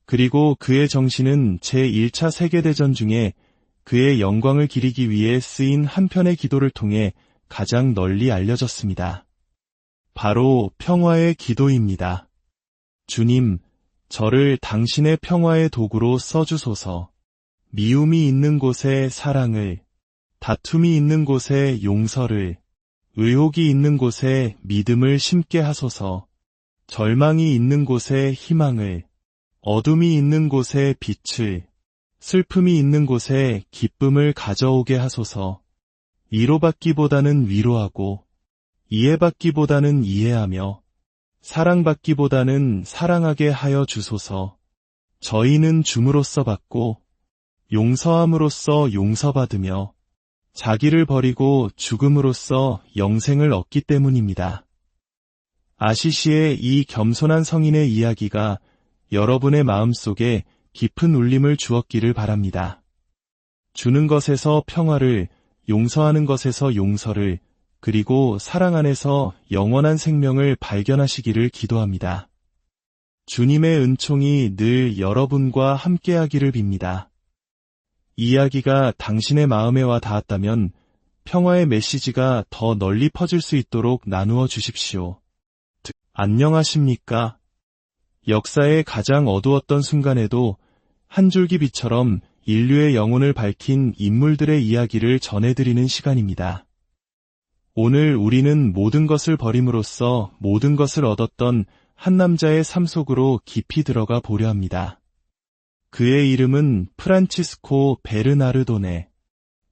Speaker 1: 그리고 그의 정신은 제1차 세계대전 중에 그의 영광을 기리기 위해 쓰인 한 편의 기도를 통해 가장 널리 알려졌습니다. 바로 평화의 기도입니다. 주님, 저를 당신의 평화의 도구로 써주소서. 미움이 있는 곳에 사랑을, 다툼이 있는 곳에 용서를, 의혹이 있는 곳에 믿음을 심게 하소서. 절망이 있는 곳에 희망을, 어둠이 있는 곳에 빛을, 슬픔이 있는 곳에 기쁨을 가져오게 하소서. 위로받기보다는 위로하고, 이해받기보다는 이해하며, 사랑받기보다는 사랑하게 하여 주소서. 저희는 줌으로써 받고, 용서함으로써 용서받으며, 자기를 버리고 죽음으로써 영생을 얻기 때문입니다. 아시시의 이 겸손한 성인의 이야기가 여러분의 마음속에 깊은 울림을 주었기를 바랍니다. 주는 것에서 평화를, 용서하는 것에서 용서를, 그리고 사랑 안에서 영원한 생명을 발견하시기를 기도합니다. 주님의 은총이 늘 여러분과 함께하기를 빕니다. 이야기가 당신의 마음에 와 닿았다면 평화의 메시지가 더 널리 퍼질 수 있도록 나누어 주십시오. 안녕하십니까? 역사의 가장 어두웠던 순간에도 한 줄기 빛처럼 인류의 영혼을 밝힌 인물들의 이야기를 전해드리는 시간입니다. 오늘 우리는 모든 것을 버림으로써 모든 것을 얻었던 한 남자의 삶 속으로 깊이 들어가 보려 합니다. 그의 이름은 프란치스코 베르나르도네.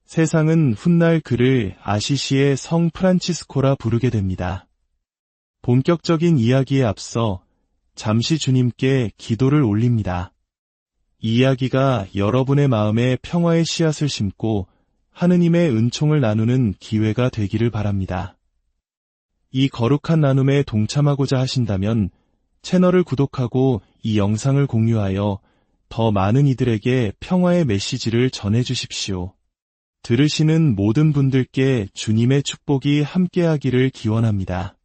Speaker 1: 세상은 훗날 그를 아시시의 성 프란치스코라 부르게 됩니다. 본격적인 이야기에 앞서 잠시 주님께 기도를 올립니다. 이야기가 여러분의 마음에 평화의 씨앗을 심고 하느님의 은총을 나누는 기회가 되기를 바랍니다. 이 거룩한 나눔에 동참하고자 하신다면 채널을 구독하고 이 영상을 공유하여 더 많은 이들에게 평화의 메시지를 전해주십시오. 들으시는 모든 분들께 주님의 축복이 함께하기를 기원합니다.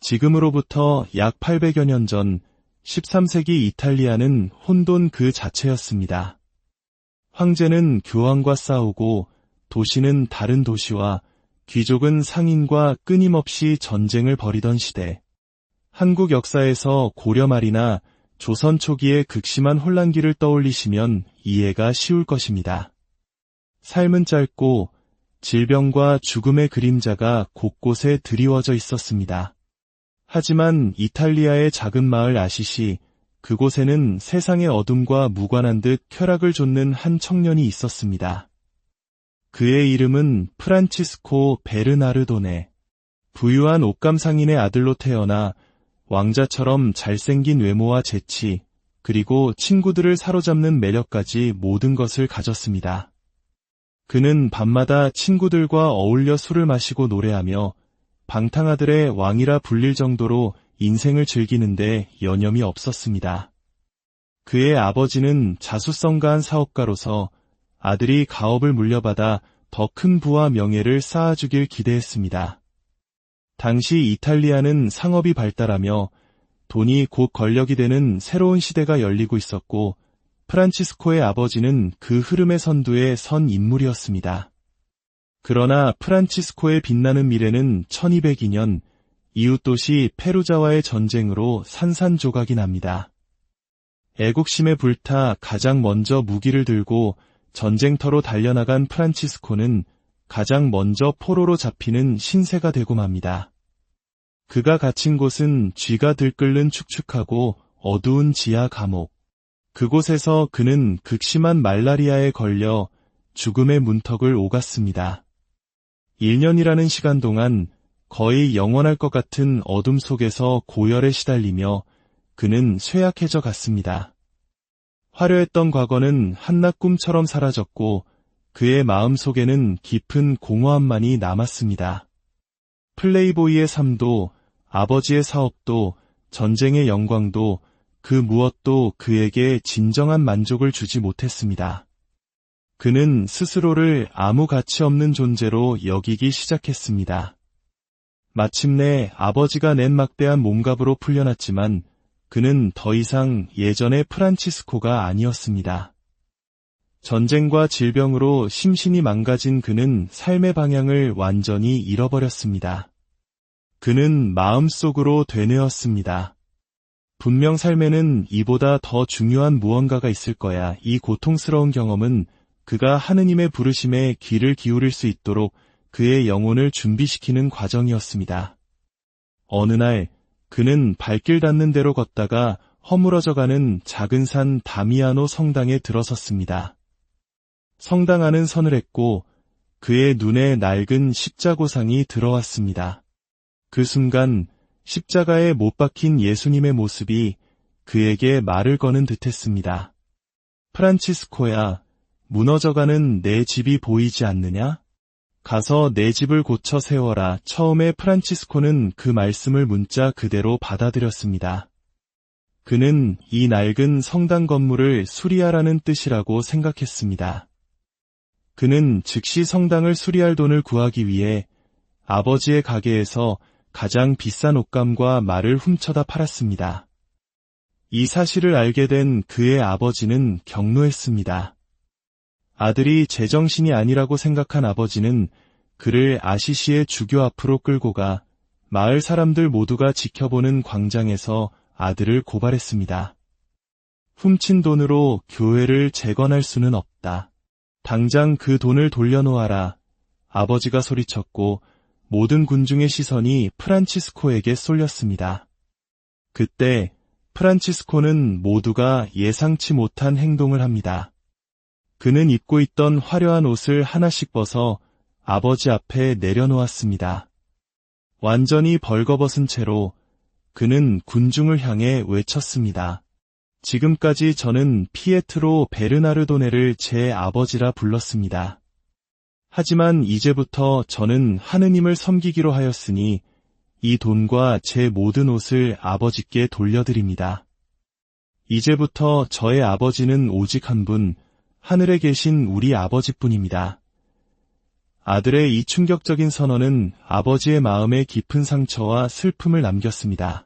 Speaker 1: 지금으로부터 약 800여 년 전 13세기 이탈리아는 혼돈 그 자체였습니다. 황제는 교황과 싸우고 도시는 다른 도시와 귀족은 상인과 끊임없이 전쟁을 벌이던 시대. 한국 역사에서 고려 말이나 조선 초기의 극심한 혼란기를 떠올리시면 이해가 쉬울 것입니다. 삶은 짧고 질병과 죽음의 그림자가 곳곳에 드리워져 있었습니다. 하지만 이탈리아의 작은 마을 아시시, 그곳에는 세상의 어둠과 무관한 듯 쾌락을 좇는 한 청년이 있었습니다. 그의 이름은 프란치스코 베르나르도네. 부유한 옷감 상인의 아들로 태어나 왕자처럼 잘생긴 외모와 재치, 그리고 친구들을 사로잡는 매력까지 모든 것을 가졌습니다. 그는 밤마다 친구들과 어울려 술을 마시고 노래하며 방탕아들의 왕이라 불릴 정도로 인생을 즐기는데 여념이 없었습니다. 그의 아버지는 자수성가한 사업가로서 아들이 가업을 물려받아 더 큰 부와 명예를 쌓아주길 기대했습니다. 당시 이탈리아는 상업이 발달하며 돈이 곧 권력이 되는 새로운 시대가 열리고 있었고 프란치스코의 아버지는 그 흐름의 선두에 선 인물이었습니다. 그러나 프란치스코의 빛나는 미래는 1202년 이웃도시 페루자와의 전쟁으로 산산조각이 납니다. 애국심에 불타 가장 먼저 무기를 들고 전쟁터로 달려나간 프란치스코는 가장 먼저 포로로 잡히는 신세가 되고 맙니다. 그가 갇힌 곳은 쥐가 들끓는 축축하고 어두운 지하 감옥. 그곳에서 그는 극심한 말라리아에 걸려 죽음의 문턱을 오갔습니다. 1년이라는 시간 동안 거의 영원할 것 같은 어둠 속에서 고열에 시달리며 그는 쇠약해져 갔습니다. 화려했던 과거는 한낱 꿈처럼 사라졌고 그의 마음속에는 깊은 공허함만이 남았습니다. 플레이보이의 삶도 아버지의 사업도 전쟁의 영광도 그 무엇도 그에게 진정한 만족을 주지 못했습니다. 그는 스스로를 아무 가치 없는 존재로 여기기 시작했습니다. 마침내 아버지가 낸 막대한 몸값으로 풀려났지만 그는 더 이상 예전의 프란치스코가 아니었습니다. 전쟁과 질병으로 심신이 망가진 그는 삶의 방향을 완전히 잃어버렸습니다. 그는 마음속으로 되뇌었습니다. 분명 삶에는 이보다 더 중요한 무언가가 있을 거야. 이 고통스러운 경험은 그가 하느님의 부르심에 귀를 기울일 수 있도록 그의 영혼을 준비시키는 과정이었습니다. 어느 날 그는 발길 닿는 대로 걷다가 허물어져가는 작은 산 다미아노 성당에 들어섰습니다. 성당 안은 서늘했고 그의 눈에 낡은 십자고상이 들어왔습니다. 그 순간 십자가에 못 박힌 예수님의 모습이 그에게 말을 거는 듯했습니다. 프란치스코야, 무너져가는 내 집이 보이지 않느냐? 가서 내 집을 고쳐 세워라. 처음에 프란치스코는 그 말씀을 문자 그대로 받아들였습니다. 그는 이 낡은 성당 건물을 수리하라는 뜻이라고 생각했습니다. 그는 즉시 성당을 수리할 돈을 구하기 위해 아버지의 가게에서 가장 비싼 옷감과 말을 훔쳐다 팔았습니다. 이 사실을 알게 된 그의 아버지는 격노했습니다. 아들이 제정신이 아니라고 생각한 아버지는 그를 아시시의 주교 앞으로 끌고 가 마을 사람들 모두가 지켜보는 광장에서 아들을 고발했습니다. 훔친 돈으로 교회를 재건할 수는 없다. 당장 그 돈을 돌려놓아라. 아버지가 소리쳤고 모든 군중의 시선이 프란치스코에게 쏠렸습니다. 그때 프란치스코는 모두가 예상치 못한 행동을 합니다. 그는 입고 있던 화려한 옷을 하나씩 벗어 아버지 앞에 내려놓았습니다. 완전히 벌거벗은 채로 그는 군중을 향해 외쳤습니다. 지금까지 저는 피에트로 베르나르도네를 제 아버지라 불렀습니다. 하지만 이제부터 저는 하느님을 섬기기로 하였으니 이 돈과 제 모든 옷을 아버지께 돌려드립니다. 이제부터 저의 아버지는 오직 한 분, 하늘에 계신 우리 아버지뿐입니다. 아들의 이 충격적인 선언은 아버지의 마음에 깊은 상처와 슬픔을 남겼습니다.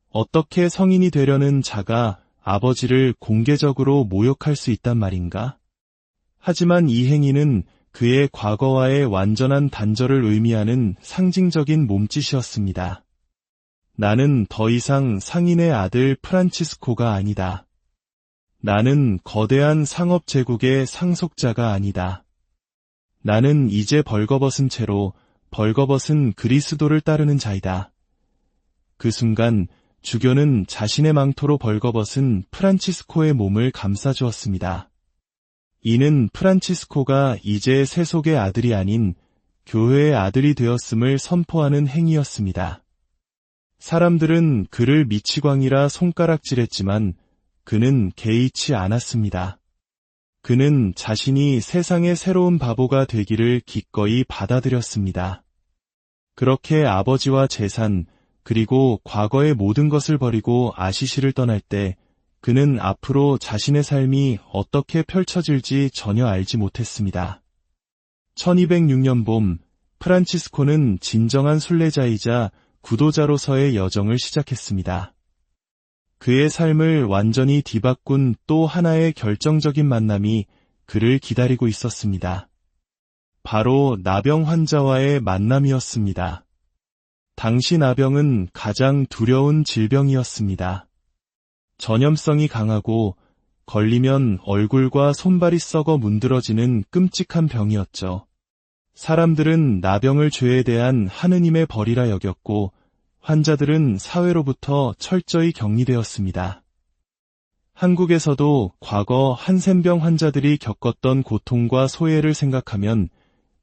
Speaker 1: 어떻게 성인이 되려는 자가 아버지를 공개적으로 모욕할 수 있단 말인가? 하지만 이 행위는 그의 과거와의 완전한 단절을 의미하는 상징적인 몸짓이었습니다. 나는 더 이상 상인의 아들 프란치스코가 아니다. 나는 거대한 상업 제국의 상속자가 아니다. 나는 이제 벌거벗은 채로 벌거벗은 그리스도를 따르는 자이다. 그 순간 주교는 자신의 망토로 벌거벗은 프란치스코의 몸을 감싸주었습니다. 이는 프란치스코가 이제 세속의 아들이 아닌 교회의 아들이 되었음을 선포하는 행위였습니다. 사람들은 그를 미치광이라 손가락질했지만 그는 개의치 않았습니다. 그는 자신이 세상의 새로운 바보가 되기를 기꺼이 받아들였습니다. 그렇게 아버지와 재산, 그리고 과거의 모든 것을 버리고 아시시를 떠날 때 그는 앞으로 자신의 삶이 어떻게 펼쳐질지 전혀 알지 못했습니다. 1206년 봄, 프란치스코는 진정한 순례자이자 구도자로서의 여정을 시작했습니다. 그의 삶을 완전히 뒤바꾼 또 하나의 결정적인 만남이 그를 기다리고 있었습니다. 바로 나병 환자와의 만남이었습니다. 당시 나병은 가장 두려운 질병이었습니다. 전염성이 강하고 걸리면 얼굴과 손발이 썩어 문드러지는 끔찍한 병이었죠. 사람들은 나병을 죄에 대한 하느님의 벌이라 여겼고 환자들은 사회로부터 철저히 격리되었습니다. 한국에서도 과거 한센병 환자들이 겪었던 고통과 소외를 생각하면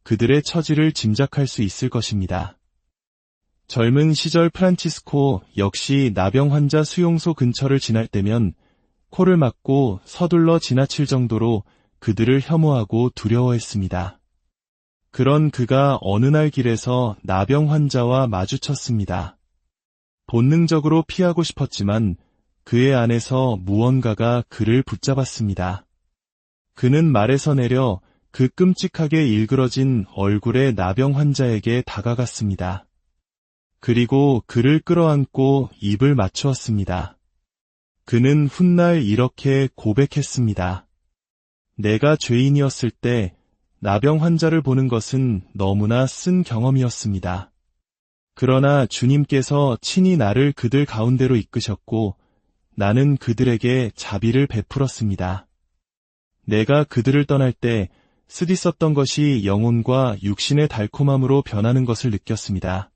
Speaker 1: 그들의 처지를 짐작할 수 있을 것입니다. 젊은 시절 프란치스코 역시 나병 환자 수용소 근처를 지날 때면 코를 막고 서둘러 지나칠 정도로 그들을 혐오하고 두려워했습니다. 그런 그가 어느 날 길에서 나병 환자와 마주쳤습니다. 본능적으로 피하고 싶었지만 그의 안에서 무언가가 그를 붙잡았습니다. 그는 말에서 내려 그 끔찍하게 일그러진 얼굴의 나병 환자에게 다가갔습니다. 그리고 그를 끌어안고 입을 맞추었습니다. 그는 훗날 이렇게 고백했습니다. 내가 죄인이었을 때 나병 환자를 보는 것은 너무나 쓴 경험이었습니다. 그러나 주님께서 친히 나를 그들 가운데로 이끄셨고 나는 그들에게 자비를 베풀었습니다. 내가 그들을 떠날 때 쓰디썼던 것이 영혼과 육신의 달콤함으로 변하는 것을 느꼈습니다.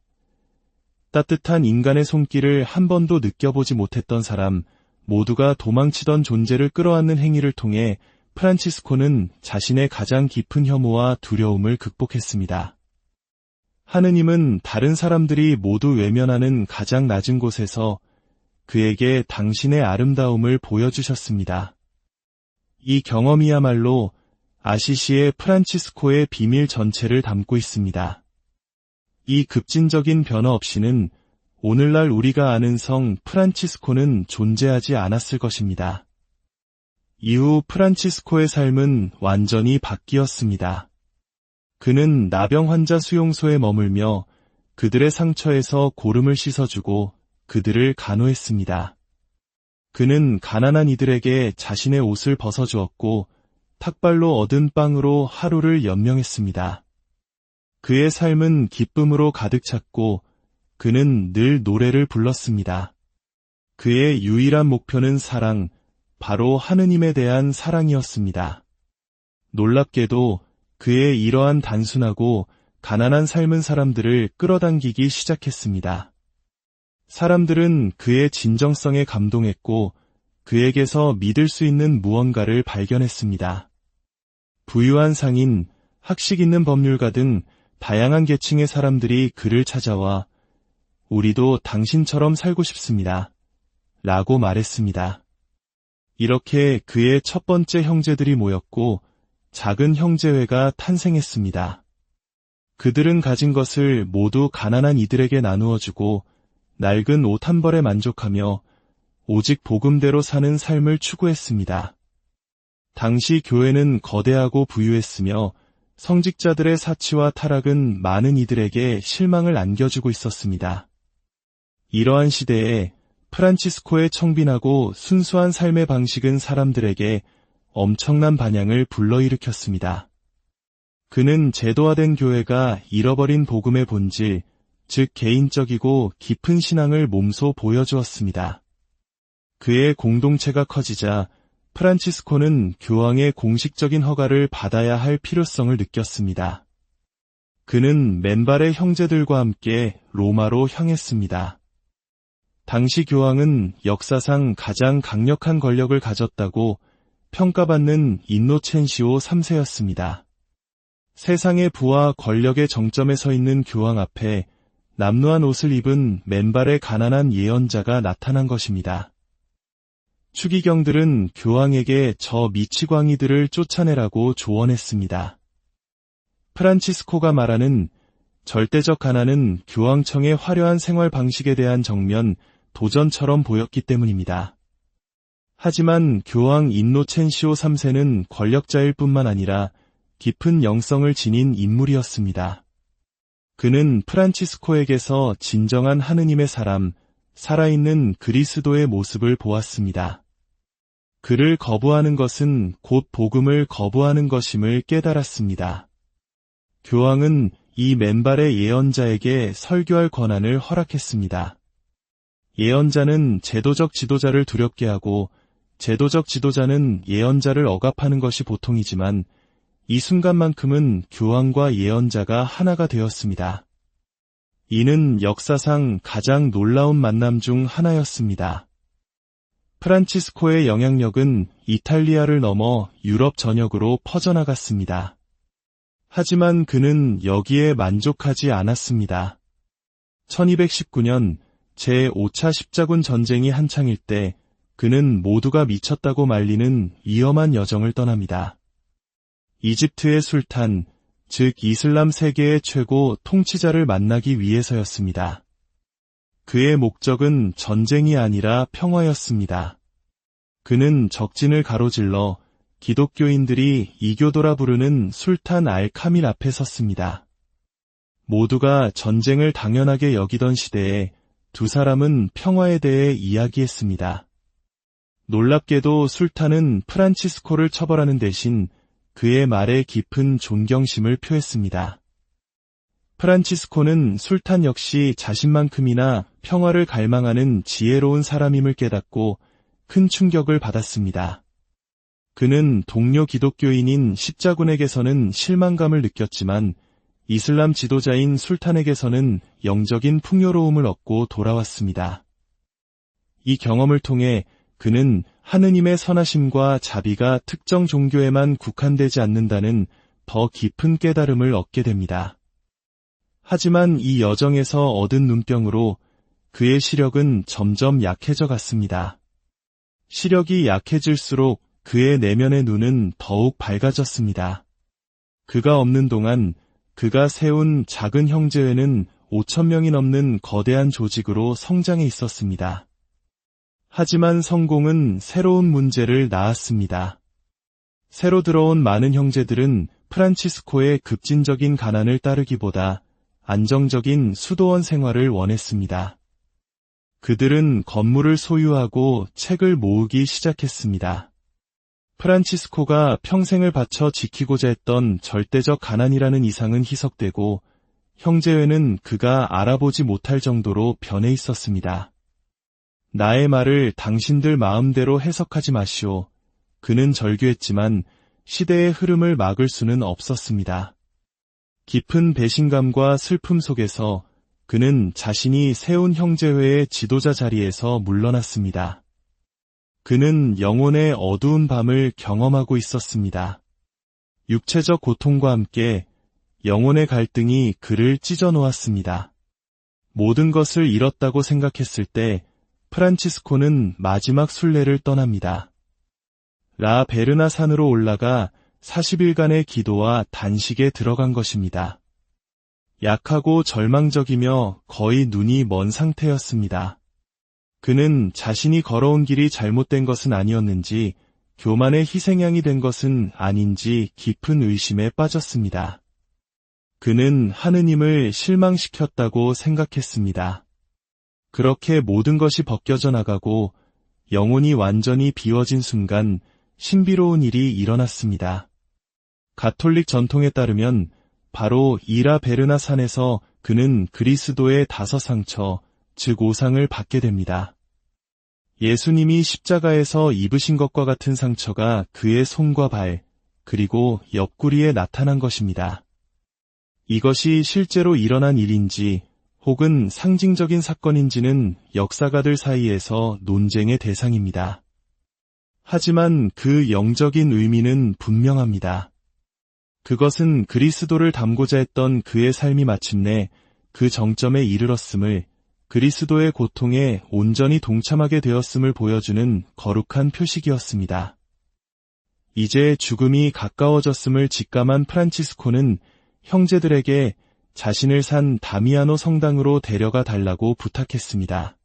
Speaker 1: 따뜻한 인간의 손길을 한 번도 느껴보지 못했던 사람, 모두가 도망치던 존재를 끌어안는 행위를 통해 프란치스코는 자신의 가장 깊은 혐오와 두려움을 극복했습니다. 하느님은 다른 사람들이 모두 외면하는 가장 낮은 곳에서 그에게 당신의 아름다움을 보여주셨습니다. 이 경험이야말로 아시시의 프란치스코의 비밀 전체를 담고 있습니다. 이 급진적인 변화 없이는 오늘날 우리가 아는 성 프란치스코는 존재하지 않았을 것입니다. 이후 프란치스코의 삶은 완전히 바뀌었습니다. 그는 나병 환자 수용소에 머물며 그들의 상처에서 고름을 씻어주고 그들을 간호했습니다. 그는 가난한 이들에게 자신의 옷을 벗어주었고 탁발로 얻은 빵으로 하루를 연명했습니다. 그의 삶은 기쁨으로 가득 찼고 그는 늘 노래를 불렀습니다. 그의 유일한 목표는 사랑, 바로 하느님에 대한 사랑이었습니다. 놀랍게도 그의 이러한 단순하고 가난한 삶은 사람들을 끌어당기기 시작했습니다. 사람들은 그의 진정성에 감동했고 그에게서 믿을 수 있는 무언가를 발견했습니다. 부유한 상인, 학식 있는 법률가 등 다양한 계층의 사람들이 그를 찾아와 우리도 당신처럼 살고 싶습니다. 라고 말했습니다. 이렇게 그의 첫 번째 형제들이 모였고 작은 형제회가 탄생했습니다. 그들은 가진 것을 모두 가난한 이들에게 나누어주고 낡은 옷 한 벌에 만족하며 오직 복음대로 사는 삶을 추구했습니다. 당시 교회는 거대하고 부유했으며 성직자들의 사치와 타락은 많은 이들에게 실망을 안겨주고 있었습니다. 이러한 시대에 프란치스코의 청빈하고 순수한 삶의 방식은 사람들에게 엄청난 반향을 불러일으켰습니다. 그는 제도화된 교회가 잃어버린 복음의 본질, 즉 개인적이고 깊은 신앙을 몸소 보여주었습니다. 그의 공동체가 커지자 프란치스코는 교황의 공식적인 허가를 받아야 할 필요성을 느꼈습니다. 그는 맨발의 형제들과 함께 로마로 향했습니다. 당시 교황은 역사상 가장 강력한 권력을 가졌다고 평가받는 인노첸시오 3세였습니다. 세상의 부와 권력의 정점에 서 있는 교황 앞에 남루한 옷을 입은 맨발의 가난한 예언자가 나타난 것입니다. 추기경들은 교황에게 저 미치광이들을 쫓아내라고 조언했습니다. 프란치스코가 말하는 절대적 가난은 교황청의 화려한 생활 방식에 대한 정면 도전처럼 보였기 때문입니다. 하지만 교황 인노첸시오 3세는 권력자일 뿐만 아니라 깊은 영성을 지닌 인물이었습니다. 그는 프란치스코에게서 진정한 하느님의 사람, 살아있는 그리스도의 모습을 보았습니다. 그를 거부하는 것은 곧 복음을 거부하는 것임을 깨달았습니다. 교황은 이 맨발의 예언자에게 설교할 권한을 허락했습니다. 예언자는 제도적 지도자를 두렵게 하고 제도적 지도자는 예언자를 억압하는 것이 보통이지만 이 순간만큼은 교황과 예언자가 하나가 되었습니다. 이는 역사상 가장 놀라운 만남 중 하나였습니다. 프란치스코의 영향력은 이탈리아를 넘어 유럽 전역으로 퍼져나갔습니다. 하지만 그는 여기에 만족하지 않았습니다. 1219년 제5차 십자군 전쟁이 한창일 때 그는 모두가 미쳤다고 말리는 위험한 여정을 떠납니다. 이집트의 술탄, 즉 이슬람 세계의 최고 통치자를 만나기 위해서였습니다. 그의 목적은 전쟁이 아니라 평화였습니다. 그는 적진을 가로질러 기독교인들이 이교도라 부르는 술탄 알-카밀 앞에 섰습니다. 모두가 전쟁을 당연하게 여기던 시대에 두 사람은 평화에 대해 이야기했습니다. 놀랍게도 술탄은 프란치스코를 처벌하는 대신 그의 말에 깊은 존경심을 표했습니다. 프란치스코는 술탄 역시 자신만큼이나 평화를 갈망하는 지혜로운 사람임을 깨닫고 큰 충격을 받았습니다. 그는 동료 기독교인인 십자군에게서는 실망감을 느꼈지만 이슬람 지도자인 술탄에게서는 영적인 풍요로움을 얻고 돌아왔습니다. 이 경험을 통해 그는 하느님의 선하심과 자비가 특정 종교에만 국한되지 않는다는 더 깊은 깨달음을 얻게 됩니다. 하지만 이 여정에서 얻은 눈병으로 그의 시력은 점점 약해져 갔습니다. 시력이 약해질수록 그의 내면의 눈은 더욱 밝아졌습니다. 그가 없는 동안 그가 세운 작은 형제회는 5,000명이 넘는 거대한 조직으로 성장해 있었습니다. 하지만 성공은 새로운 문제를 낳았습니다. 새로 들어온 많은 형제들은 프란치스코의 급진적인 가난을 따르기보다 안정적인 수도원 생활을 원했습니다. 그들은 건물을 소유하고 책을 모으기 시작했습니다. 프란치스코가 평생을 바쳐 지키고자 했던 절대적 가난이라는 이상은 희석되고 형제회는 그가 알아보지 못할 정도로 변해 있었습니다. 나의 말을 당신들 마음대로 해석하지 마시오. 그는 절규했지만 시대의 흐름을 막을 수는 없었습니다. 깊은 배신감과 슬픔 속에서 그는 자신이 세운 형제회의 지도자 자리에서 물러났습니다. 그는 영혼의 어두운 밤을 경험하고 있었습니다. 육체적 고통과 함께 영혼의 갈등이 그를 찢어놓았습니다. 모든 것을 잃었다고 생각했을 때 프란치스코는 마지막 순례를 떠납니다. 라 베르나 산으로 올라가 40일간의 기도와 단식에 들어간 것입니다. 약하고 절망적이며 거의 눈이 먼 상태였습니다. 그는 자신이 걸어온 길이 잘못된 것은 아니었는지, 교만의 희생양이 된 것은 아닌지 깊은 의심에 빠졌습니다. 그는 하느님을 실망시켰다고 생각했습니다. 그렇게 모든 것이 벗겨져 나가고 영혼이 완전히 비워진 순간 신비로운 일이 일어났습니다. 가톨릭 전통에 따르면 바로 이라 베르나 산에서 그는 그리스도의 5상처, 즉 5상을 받게 됩니다. 예수님이 십자가에서 입으신 것과 같은 상처가 그의 손과 발, 그리고 옆구리에 나타난 것입니다. 이것이 실제로 일어난 일인지 혹은 상징적인 사건인지는 역사가들 사이에서 논쟁의 대상입니다. 하지만 그 영적인 의미는 분명합니다. 그것은 그리스도를 닮고자 했던 그의 삶이 마침내 그 정점에 이르렀음을, 그리스도의 고통에 온전히 동참하게 되었음을 보여주는 거룩한 표식이었습니다. 이제 죽음이 가까워졌음을 직감한 프란치스코는 형제들에게 자신을 산 다미아노 성당으로 데려가 달라고 부탁했습니다.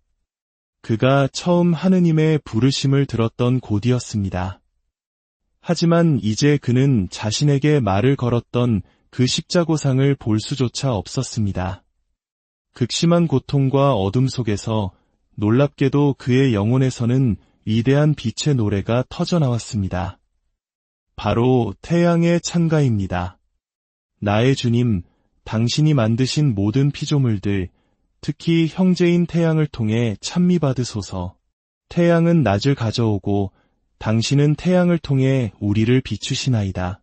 Speaker 1: 그가 처음 하느님의 부르심을 들었던 곳이었습니다. 하지만 이제 그는 자신에게 말을 걸었던 그 십자고상을 볼 수조차 없었습니다. 극심한 고통과 어둠 속에서 놀랍게도 그의 영혼에서는 위대한 빛의 노래가 터져나왔습니다. 바로 태양의 찬가입니다. 나의 주님, 당신이 만드신 모든 피조물들, 특히 형제인 태양을 통해 찬미받으소서. 태양은 낮을 가져오고 당신은 태양을 통해 우리를 비추시나이다.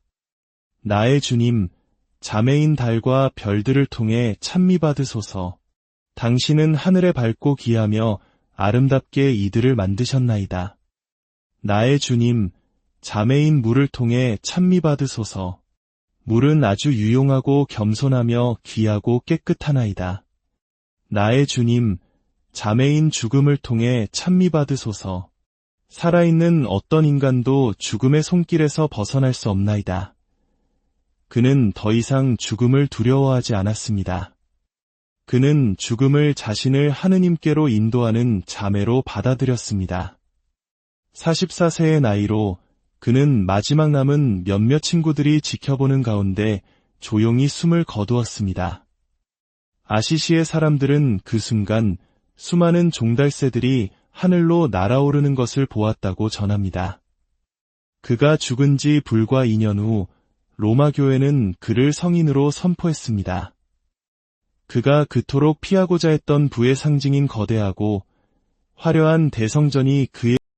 Speaker 1: 나의 주님, 자매인 달과 별들을 통해 찬미받으소서. 당신은 하늘에 밝고 귀하며 아름답게 이들을 만드셨나이다. 나의 주님, 자매인 물을 통해 찬미받으소서. 물은 아주 유용하고 겸손하며 귀하고 깨끗하나이다. 나의 주님, 자매인 죽음을 통해 찬미받으소서. 살아있는 어떤 인간도 죽음의 손길에서 벗어날 수 없나이다. 그는 더 이상 죽음을 두려워하지 않았습니다. 그는 죽음을 자신을 하느님께로 인도하는 자매로 받아들였습니다. 44세의 나이로 그는 마지막 남은 몇몇 친구들이 지켜보는 가운데 조용히 숨을 거두었습니다. 아시시의 사람들은 그 순간 수많은 종달새들이 하늘로 날아오르는 것을 보았다고 전합니다. 그가 죽은 지 불과 2년 후 로마 교회는 그를 성인으로 선포했습니다. 그가 그토록 피하고자 했던 부의 상징인 거대하고 화려한 대성전이 그의